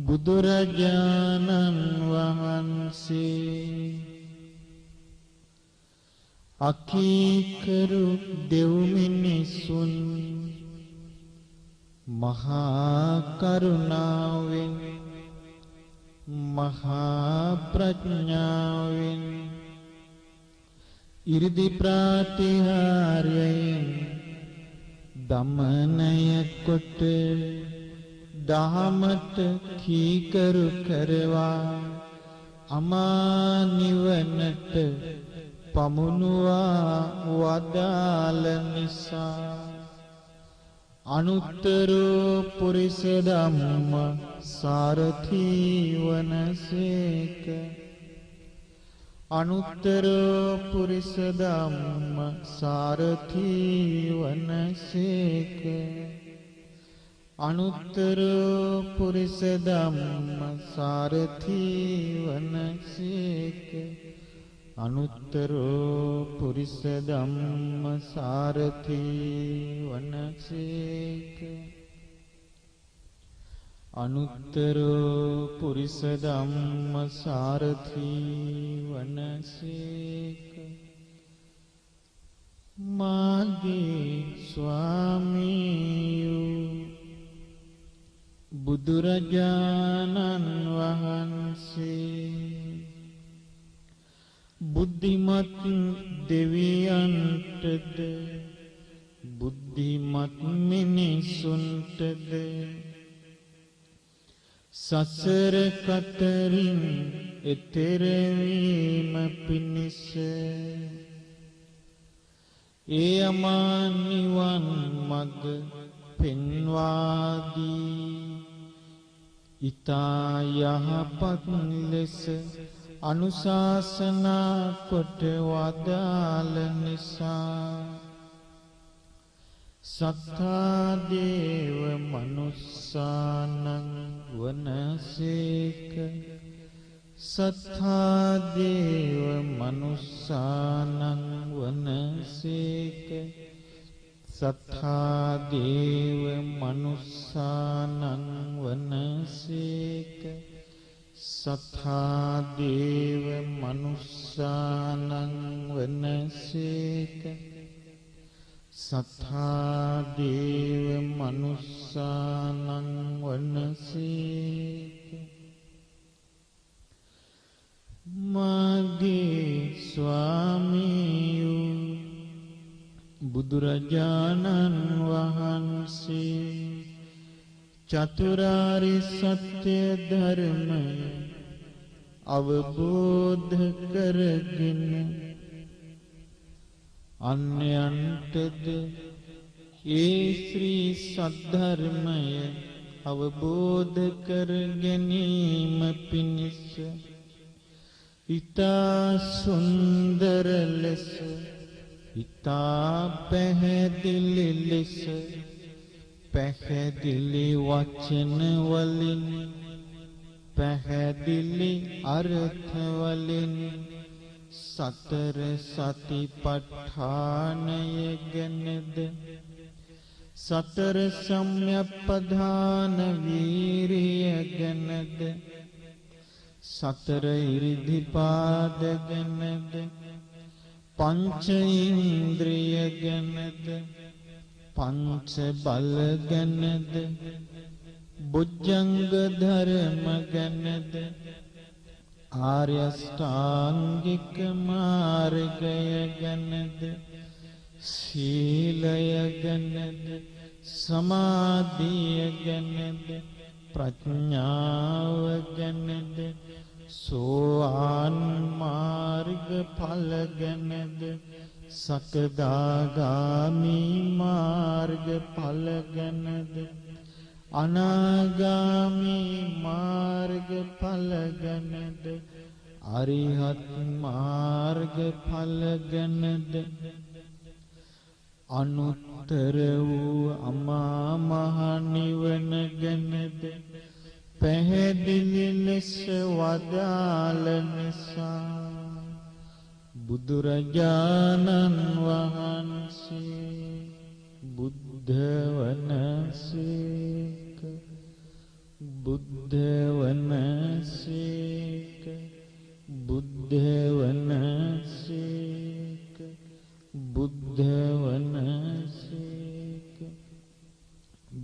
බුදුරජාණන් වහන්සේ අකීකරු දෙව් මිනිසුන් මහා කරුණාවෙන් මහා ප්‍රඥාවෙන් ඉර්ධි ප්‍රාතිහාර්යයෙන් දමනය කොට දහමට කීකරු කරවා අමා නිවනට පමුණුවා වදාළ නිසා අනුත්තර පුරිස ධම්ම සාරථී වනසේක අනුත්තර පුරිස ධම්ම සාරථී වනසේක අනුත්තර පුරිස ධම්ම සාරථී වනසේක අනුත්තර පුරිස ධම්ම සාරථී වනසේක අනුත්තර පුරිස ධම්ම සාරථී වනසේක මාගේ ස්වාමීයෝ බුදුරජාණන් වහන්සේ බුද්ධිමත් දෙවියන්ටද බුද්ධිමත් මිනිසුන්ටද සසර කතරින් එතෙර වීම පිණිස ඒ අමා නිවන් මඟ පෙන්වා දී ඊතා යහපත් ලෙස අනුශාසනා කොට වදාළ නිසා සත්තා දේව මනුස්සානං වනසේක සත්තා දේව මනුස්සානං වනසේක සත්තා දේව මනුස්සානං වනසේක සත්තා දේව මනුස්සානං වනසේක සත්තා දේව මනුස්සානං වනසේක මාගේ ස්වාමීයෝ බුදුරජාණන් වහන්සේ චතුරාර්ය සත්‍ය ධර්මය අවබෝධ කරගෙන අන්‍යයන්ටද ඒ ශ්‍රී සද්ධර්මය අවබෝධ කර ගැනීම පිණිස ඊතා සුන්දර ලෙස ඊතා පැහැදිලි ලෙස පැහැදිලි වචන වලින් පැහැදිලි අර්ථ වලින් සතර සතිපට්ඨානය ගැනද සතර සම්‍යක්පදාන වීරිය ගැනද සතර ඉරිදිපාද ගැනද පංච ඉන්ද්‍රිය ගැනද පංච බල ගැනද බොජ්ජංග ධර්ම ගැනද ආර්ය අෂ්ටාංගික මාර්ගය ගැනද සීලය ගැනද සමාධිය ගැනද ප්‍රඥාව ගැනද සෝවාන් මාර්ග ඵල ගැනද සකදාගාමි මාර්ග ඵල ගැනද අනාගාමි මාර්ග ඵල ගැනද අරිහත් මාර්ග ඵල ගැනද අනුත්තර වූ අමා මහ නිවන ගැනද පැහැදිලි ලෙස වදාළ නිසා බුදුරජාණන් වහන්සේ බුද්ධ වනසේක බුද්ධ වනසේක බුද්ධ වනසේක බුද්ධ වනසේක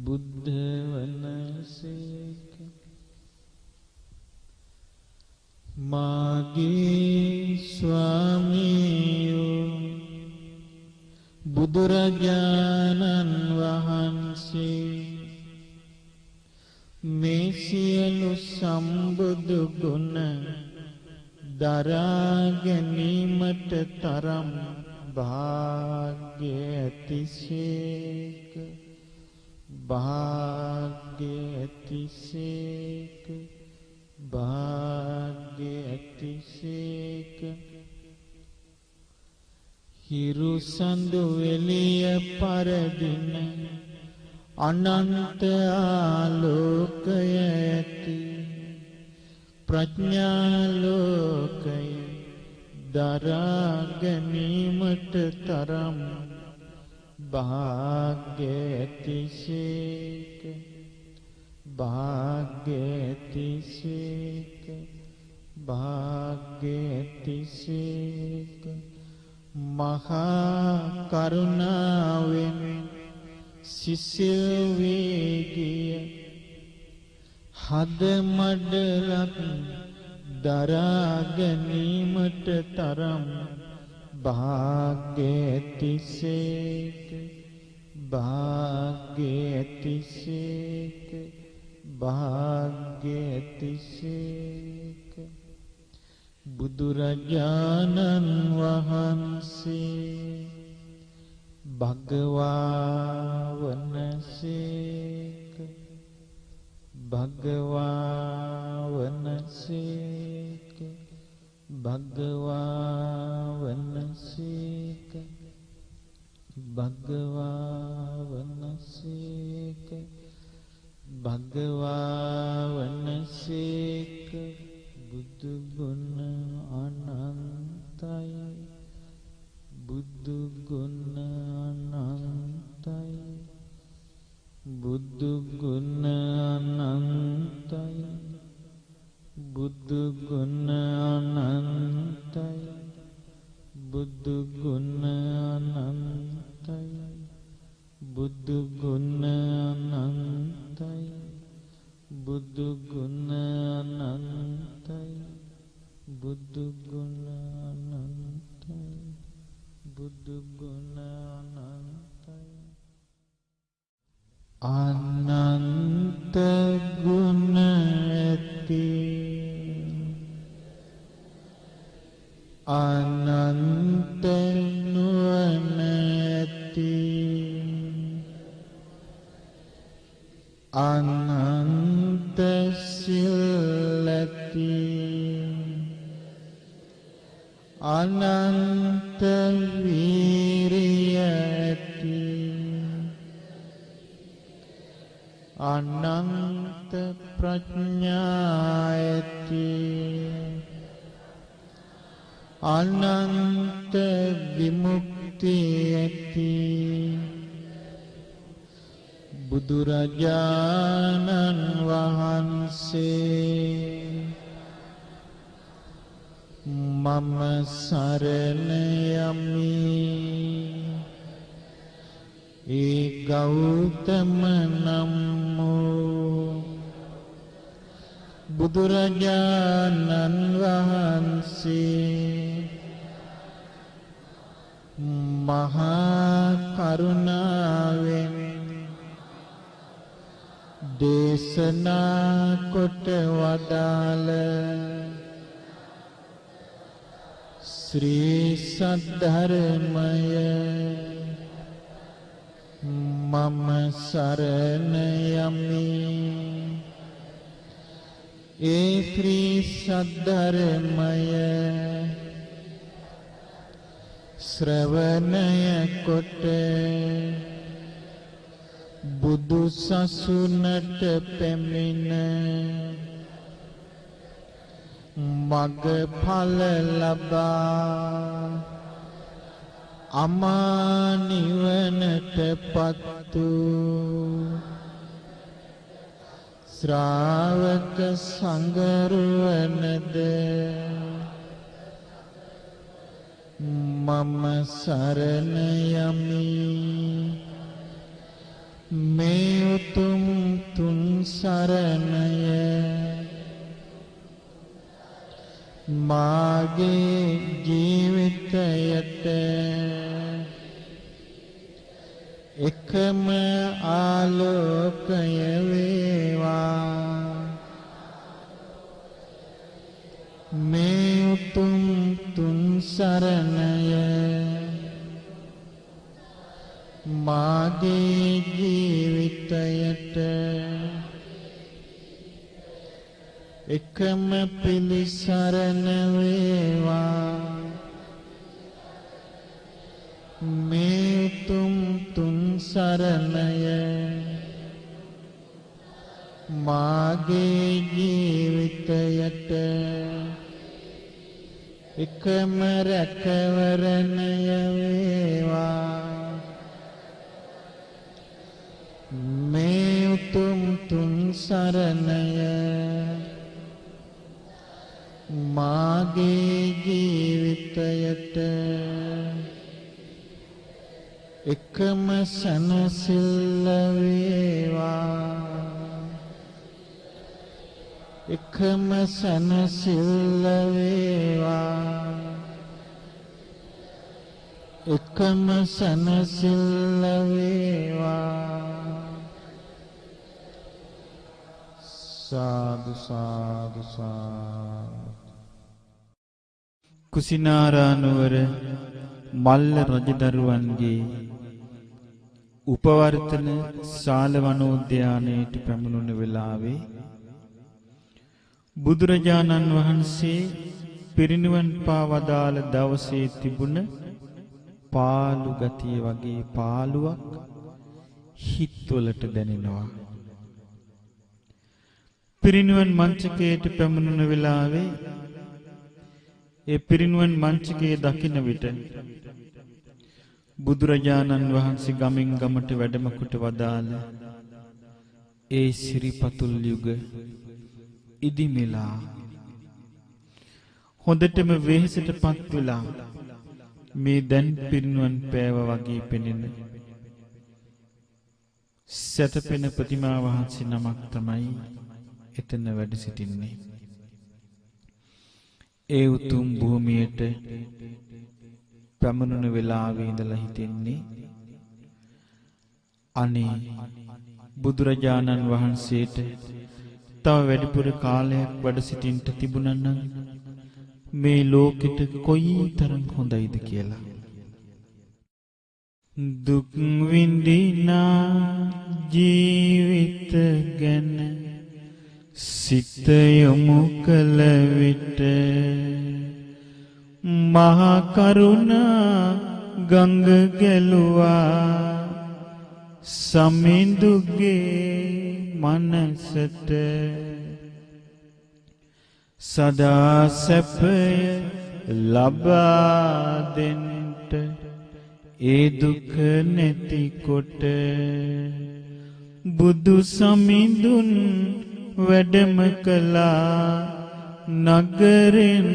බුද්ධ වනසේක මාගේ ස්වාමීයෝ බුදුරජාණන් වහන්සේ මේ සියලු සම්බුදු ගුණ දරා ගැනීමට තරම් භාග්‍ය ඇතිසේක භාග්‍ය ඇතිසේක භාග්‍ය ඇතිසේක හිරු සඳු එළිය පරදින අනන්ත ආලෝකය ඇති ප්‍රඥාලෝකය දරා ගැනීමට තරම් භාග්‍ය ඇතිසේක භාග්‍ය ඇතිසේක භාග්‍ය ඇතිසේක මහා කරුණාවෙන් සිසිල් වේගිය හද මඩලක් දරා ගැනීමට තරම් භාග්‍ය ඇතිසේක භාග්‍ය ඇතිසේක භාග්‍ය ඇතිසේක බුදුරජාණන් වහන්සේ භගවා වනසේක භගවා වනසේක භගවා වනසේක භගවා වනසේක භගවා වනසේක බුදු ගුණ අනන්තයි බුදු ගුණ අනන්තයි බුදු ගුණ අනන්තයි බුදු ගුණ අනන්තයි බුදු ගුණ අනන්තයි බුදු ගුණ අනන්තයි බුදු ගුණ අනන්තයි බුදු ගුණ අනන්තයි බුදු ගුණ අනන්තයි අනන්ත ගුණ ඇති අනන්ත නුවණ ඇති අනන්ත සිල් ඇති අනන්ත වීරිය ඇති අනන්ත ප්‍රඥා ඇති අනන්ත විමුක්තිය ඇති බුදුරජාණන් වහන්සේ මම සරණ යමි ඒ ගෞතම නම් වූ බුදුරජාණන් වහන්සේ මහා කරුණාවෙන් දේශනා කොට වදාළ ශ්‍රී සද්ධර්මය මම සරණ යමි ඒ ශ්‍රී සද්ධර්මය ශ්‍රවණය කොට බුදු සසුනට පැමිණ මග්ගඵල ලබා අමා නිවනට පත්තු ශ්‍රාවක සංඝරුවනද මම සරණ යමි මේ උතුම් තුන් සරණය මාගේ ජීවිතයට එකම ආලෝකය වේවා මේ උතුම් තුන් සරණය මාගේ ජීවිතයට එකම පිළිසරණ වේවා මේ උතුම් තුන් සරණය මාගේ ජීවිතයට එකම රැකවරණය වේවා මේ උතුම් තුන් සරණය මාගේ ජීවිතයට එකම සනසිල්ල වේවා එකම සනසිල්ල වේවා එකම සනසිල්ල වේවා සාදු සාදු සාදු කුසිනාරානුවර මල්ල රජදරුවන්ගේ උපවර්තන ශාල වනෝද්‍යානයට පැමිණුණ වෙලාවේ බුදුරජාණන් වහන්සේ පිරිනිවන් පා වදාළ දවසේ තිබුණ පාළු ගතිය වගේ පාළුවක් හිත්වලට දැනෙනවා. පිරිනිවන් මංචකයට පැමිණෙන වෙලාවේ ඒ පිරිනිවන් මංචකයේ දකින්න විට බුදුරජාණන් වහන්සේ ගමින් ගමට වැඩම කොට වදාළ ඒ සිරිපතුල් යුග ඉදිමිලා හොඳටම වෙහෙසටපත් වෙලා මේ දැන් පිරිනිවන් පෑව වගේ පෙනෙන සතපෙන ප්‍රතිමා වහන්සේ නමක් තමයි එතන වැඩ සිටින්නේ. ඒ උතුම් භූමියට පැමුණුන වෙලාවේ ඉඳලා හිතෙන්නේ අනේ බුදුරජාණන් වහන්සේට තව වැඩිපුර කාලයක් වැඩ සිටින්න තිබුණා නම් මේ ලෝකෙට කොයිතරම් හොඳයිද කියලා. දුක් විඳිනා ජීවිත ගැන සිත යොමු කළ විට මහා කරුණා ගංග ගැලුවා සමිඳුගේ මනසට සදා සැපය ලබා දෙන්නට ඒ දුක නැතිකොට බුදු සමිඳුන් වැඩම කළා නගරෙන්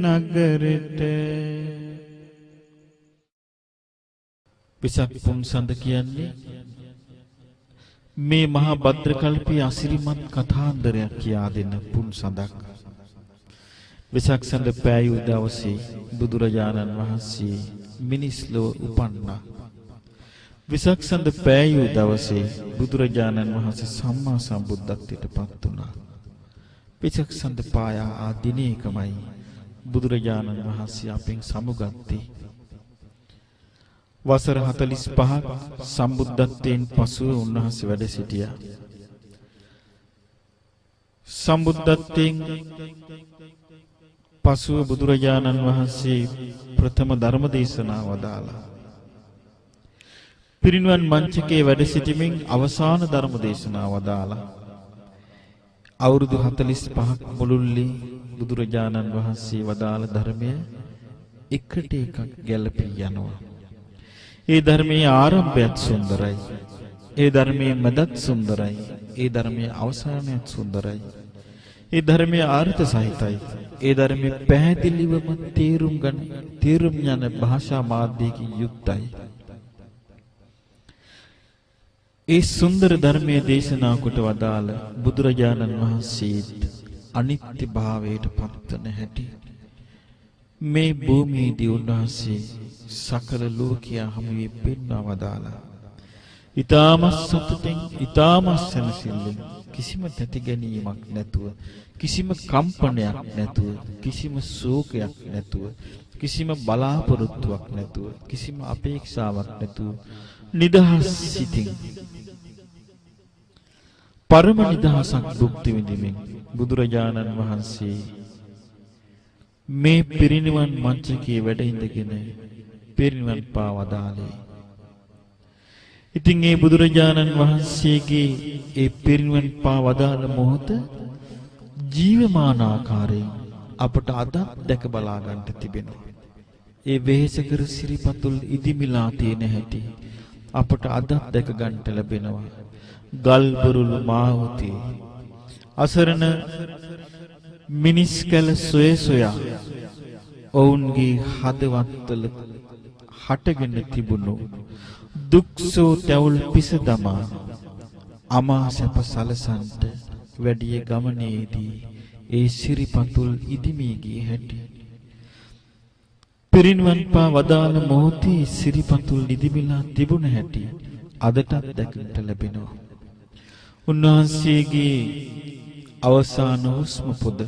නගරෙට. වෙසක් පුන්සඳ කියන්නේ මේ මහා භද්‍රකල්පයේ අසිරිමත් කථාන්දරයක් කියා දෙන පුන්සඳක්. වෙසක් සඳ පෑයු දවසේ බුදුරජාණන් වහන්සේ මිනිස් ලොව උපන්නා. වෙසක් සඳ පෑයු දවසේ බුදුරජාණන් වහන්සේ සම්මා සම්බුද්ධත්වයට පත් වුණා. වෙසක් සඳ පායා ආ දිනේකමයි බුදුරජාණන් වහන්සේ අපෙන් සමුගත්තේ. වසර 45ක් සම්බුද්ධත්වයෙන් පසුව උන්වහන්සේ වැඩ සිටියා. සම්බුද්ධත්වයෙන් පසුව බුදුරජාණන් වහන්සේ ප්‍රථම ධර්ම දේශනාව වදාළා. පිරිනිවන් මංචකයේ වැඩ සිටීමෙන් අවසාන ධර්ම දේශනාව වදාළා. අවුරුදු 45ක් මුළුල්ලේ බුදුරජාණන් වහන්සේ වදාළ ධර්මය එකට එකක් ගැලපී යනවා. ඒ ධර්මයේ ආරම්භයත් සුන්දරයි. ඒ ධර්මයේ මැදත් සුන්දරයි. ඒ ධර්මයේ අවසානයත් සුන්දරයි. ඒ ධර්මයේ අර්ථ සහිතයි. ඒ ධර්මයේ පැහැදිලිවම තේරුම් යන භාෂා මාධ්‍යයකින් යුක්තයි. ඒ සුන්දර ධර්මයේ දේශනා කොට වදාළ බුදුරජාණන් වහන්සේත් අනිත්‍ය භාවයට පත්වන හැටි මේ භූමියේදී උන්වහන්සේ සකල ලෝකයා හමුවේ පෙන්වා වදාළා. ඊ타ම සතුටින් ඊ타ම සැනසෙල්ලෙන් කිසිම තැති ගැනීමක් නැතුව, කිසිම කම්පනයක් නැතුව, කිසිම ශෝකයක් නැතුව, කිසිම බලාපොරොත්තුවක් නැතුව, කිසිම අපේක්ෂාවක් නැතුව නිදහස් සිතින් පරම නිදහසක් භුක්ති විඳිමින් බුදුරජාණන් වහන්සේ මේ පිරිනිවන් මංචකයේ වැඩ ඉඳගෙන පිරිනිවන් පාවදාලේ. ඉතින් ඒ බුදුරජාණන් වහන්සේගේ ඒ පිරිනිවන් පාවදාල මොහොත ජීවමාන ආකාරයෙන් අපට අද දැක බලා ගන්නට තිබෙනවා. ඒ වෙහෙසකර සිරිපතුල් ඉදිමිලා තියෙන හැටි අපට අද දැක ගන්නට ලැබෙනවා. ගල් බුරුළු මාවතේ අසරණ මිනිස් කල සොයා ඔවුන්ගේ හදවත්වල හටගෙන තිබුණු දුක්සෝ තැවුල් පිස දමා අමා සැප සලසන්ට වැඩිය ගමනේදී ඒ සිරිපතුල් ඉදිමී ගිය හැටි පිරිනිවන් පා වදාළ මොහොතේ සිරිපතුල් ඉදිමිලා තිබුණ හැටි අදටත් දැකගන්න ලැබෙනවා. උන්වහන්සේගේ අවසාන හුස්ම පොද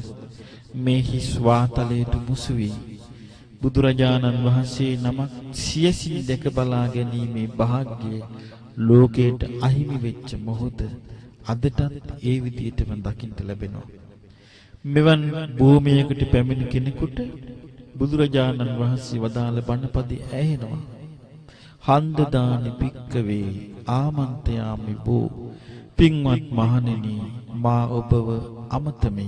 මේ හිස් වාතලයට මුසු වී බුදුරජාණන් වහන්සේ නමක් සියසින් දැක බලා ගැනීමේ වාසනාව ලෝකයට අහිමි වෙච්ච මොහොත අදටත් ඒ විදිහටම දකින්න ලැබෙනවා. මෙවන් භූමියකට පැමිණ කෙනෙකුට බුදුරජාණන් වහන්සේ වදාළ බණපදි ඇහෙනවා. හන්ද දානි පික්කවේ ආමන්ත්‍යාමි බෝ පින්වත් මහණෙනි මා ඔබව අමතමි.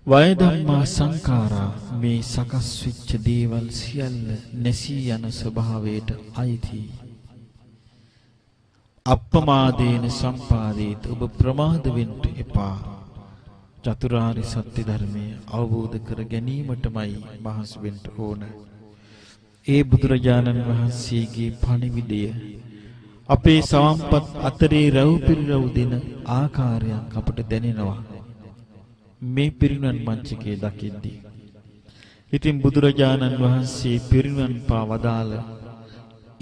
වය ධම්මා සංඛාරා මේ සකස් වෙච්ච දේවල් සියල්ල නැසී යන ස්වභාවයට අයිති. අප්පමාදේන සම්පාදේත ඔබ ප්‍රමාද වෙන්න එපා. චතුරාර්ය සත්‍ය ධර්මය අවබෝධ කර ගැනීමටමයි මහන්සි වෙන්න ඕන. ඒ බුදුරජාණන් වහන්සේගේ පණිවිඩය අපේ සවම්පත් අතරේ රැව් පිරිරව් දෙන ආකාරයක් අපට දැනෙනවා. මේ පිරිනුවන් මංචකයේ දකිද්දී. ඉතින් බුදුරජාණන් වහන්සේ පිරිනුවන් පා වදාළ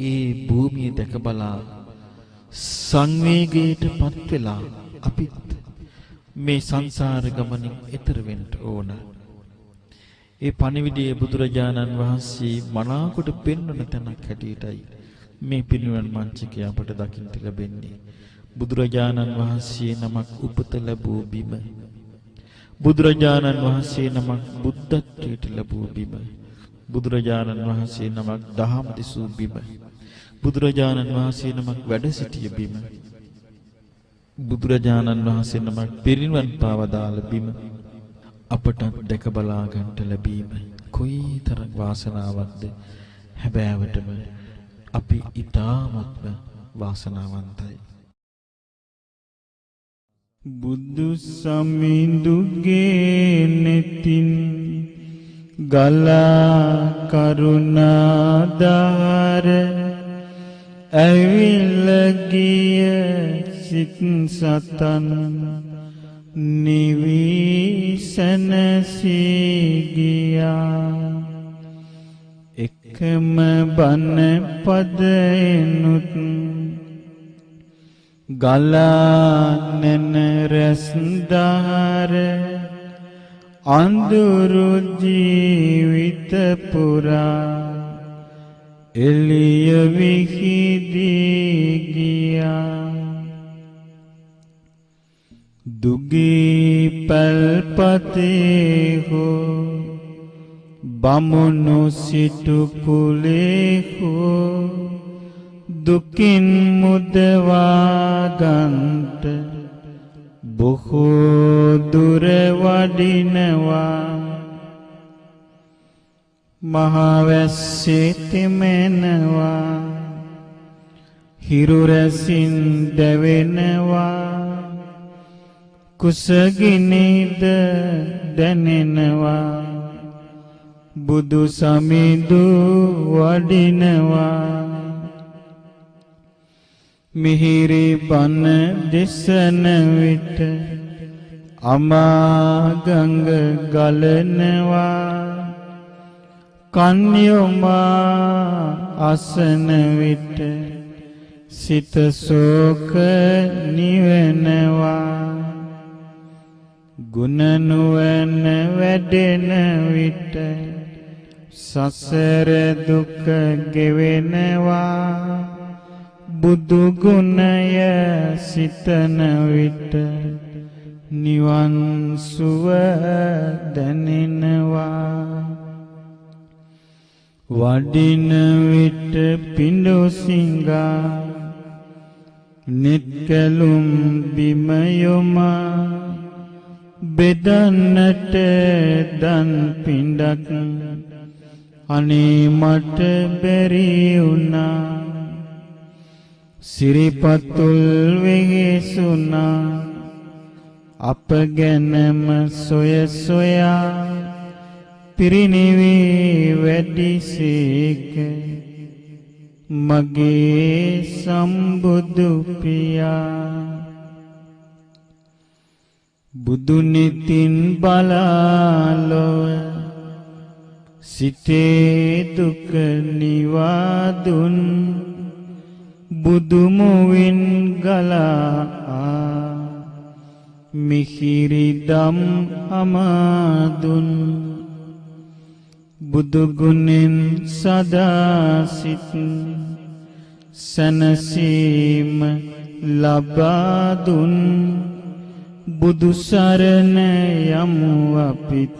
ඒ භූමිය දැක බලා සංවේගයටපත් වෙලා අපිත් මේ සංසාර ගමනින් එතර වෙන්න ඕන. ඒ පණිවිඩයේ බුදුරජාණන් වහන්සේ මනාකොට පෙන්වන තැනක් හැටියටයි මේ පිරිනුවන් මංචකය අපට දකින්න ලැබෙන්නේ. බුදුරජාණන් වහන්සේ නමක් උපත ලැබූ බිම, බුදුරජාණන් වහන්සේ නමක් බුද්ධත්වයට ලැබූ බිම, බුදුරජාණන් වහන්සේ නමක් දහම් දෙසූ බිම, බුදුරජාණන් වහන්සේ නමක් වැඩ සිටිය බිම, බුදුරජාණන් වහන්සේ නමක් පිරිනිවන් පාවදාළ බිම අපට දැක බලා ගන්නට ලැබීම කොයිතරම් වාසනාවක්ද. හැබෑවටම අපි ඊටාත්ම වාසනාවන්තයි. බුදු සමිඳුගේ නෙතින් ගලා කරුණාදාර ඇවිල්ල ගිය සිත් සතන් නිවිසනසී ගියා. එකම බණ පදෙනුත් ගලානන රැස්දාර අඳුරු ජීවිත පුරා එළිය විහිදී ගියා. දුගී පල්පතේ හෝ බමුණු සිටු කුලේ හෝ දුකින් මුදවා ගන්ට බොහෝ දුර වඩිනවා. මහවැස්සේ තෙමෙනවා, හිරු රැසින් දැවෙනවා, කුසගිනිද දැනෙනවා, බුදු සමිඳු වඩිනවා. මිහිරි බණ දෙසන විට අමාගඟ ගලනවා, කන්‍යොමා අසන විට සිත සෝක නිවෙනවා. ගුණ නුවණ වැඩෙන විට සසර දුක ගෙවෙනවා. බුදු ගුණය සිතන විට නිවන් සුව දැනෙනවා. වඩින විට පිඬු සිඟා නිත්කලුම් බිම යොමා බෙදන්නට දන් පිඬක් අනේ මට බැරි වුණා. සිරිපතුල් වෙහෙසුණා අප ගැනම සොය සොයා පිරිනිවී වැඩිසේක මගේ සම්බුදු පියා. බුදු නිතින් බලාලොව සිතේ දුක නිවාදුන් බුදු මුවින් ගලා මිහිරි දම් අමාදුන්. බුදු ගුණෙන් සදා සිත් සනසීම ලබා දුන් බුදු සරණ යමු අපිත්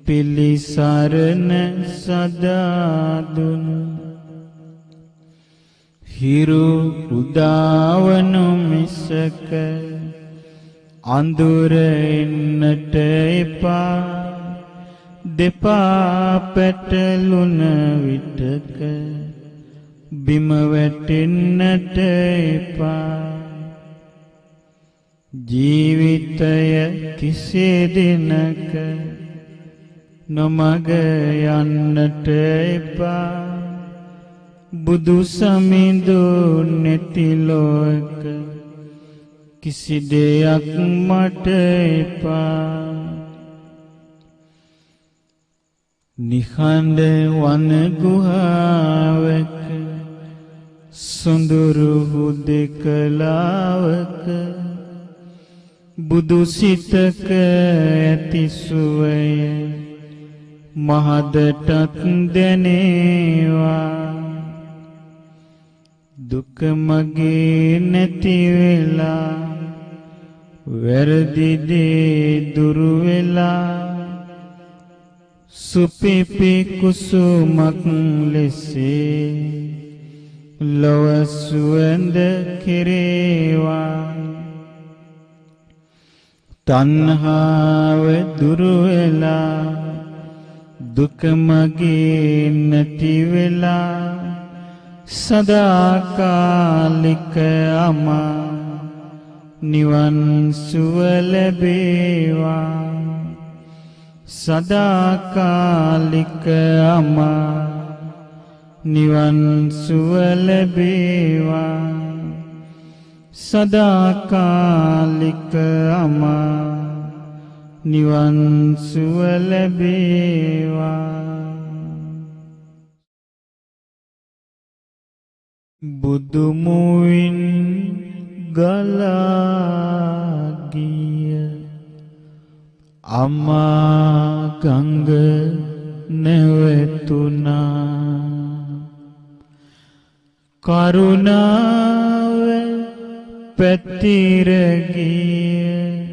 පිළිසරණ සදා දුන්. හිරු උදාවනු මිසක අඳුර එන්නට එපා දෙපා පැටලුන විටක බිම වැටෙන්නට එපා ජීවිතය කිසි දිනක නොමග යන්නට එපා බුදු සමිඳු නැති ලෝක කිසි දෙයක් මට එපා නිහඬ වන ගුහාවක සොඳුරු හුදෙකලාවක බුදු සිතක ඇති සුවය මහදටත් දැනේවා දුක මගේ නැති වෙලා වැරදි දේ දුරු වෙලා සුපිපි කුසුමක් ලෙසේ ලොව සුවඳ කෙරේවා තණ්හාව දුරු වෙලා දුක මගේ නැති වෙලා සදාකාලික අමා නිවන් සුව ලැබේවා සදාකාලික අමා නිවන් සුව ලැබේවා සදාකාලික අමා නිවන් සුව ලැබේවා බුදු මුවින් ගලා ගිය අමා ගංග නැවතුණා කරුණාව පැතිර ගිය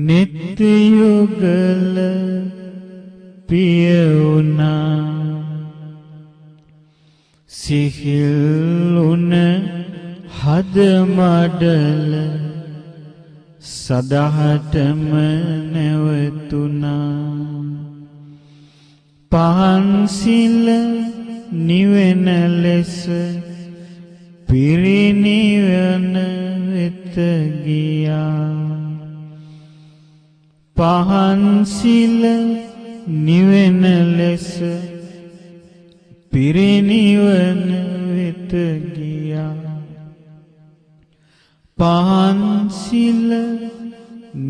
නිත්‍ය යුගල පිය වුණා සිහිල් උන හද මඩල සදහටම නැවතුණා පහන්සිල නිවෙන ලෙස පිරිනිවන වෙත ගියා පහන්සිල නිවෙන ලෙස පිරිනිවන වෙත ගියා පහන්සිල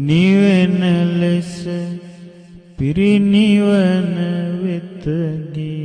නිවෙන ලෙස පිරිනිවන වෙත ගියා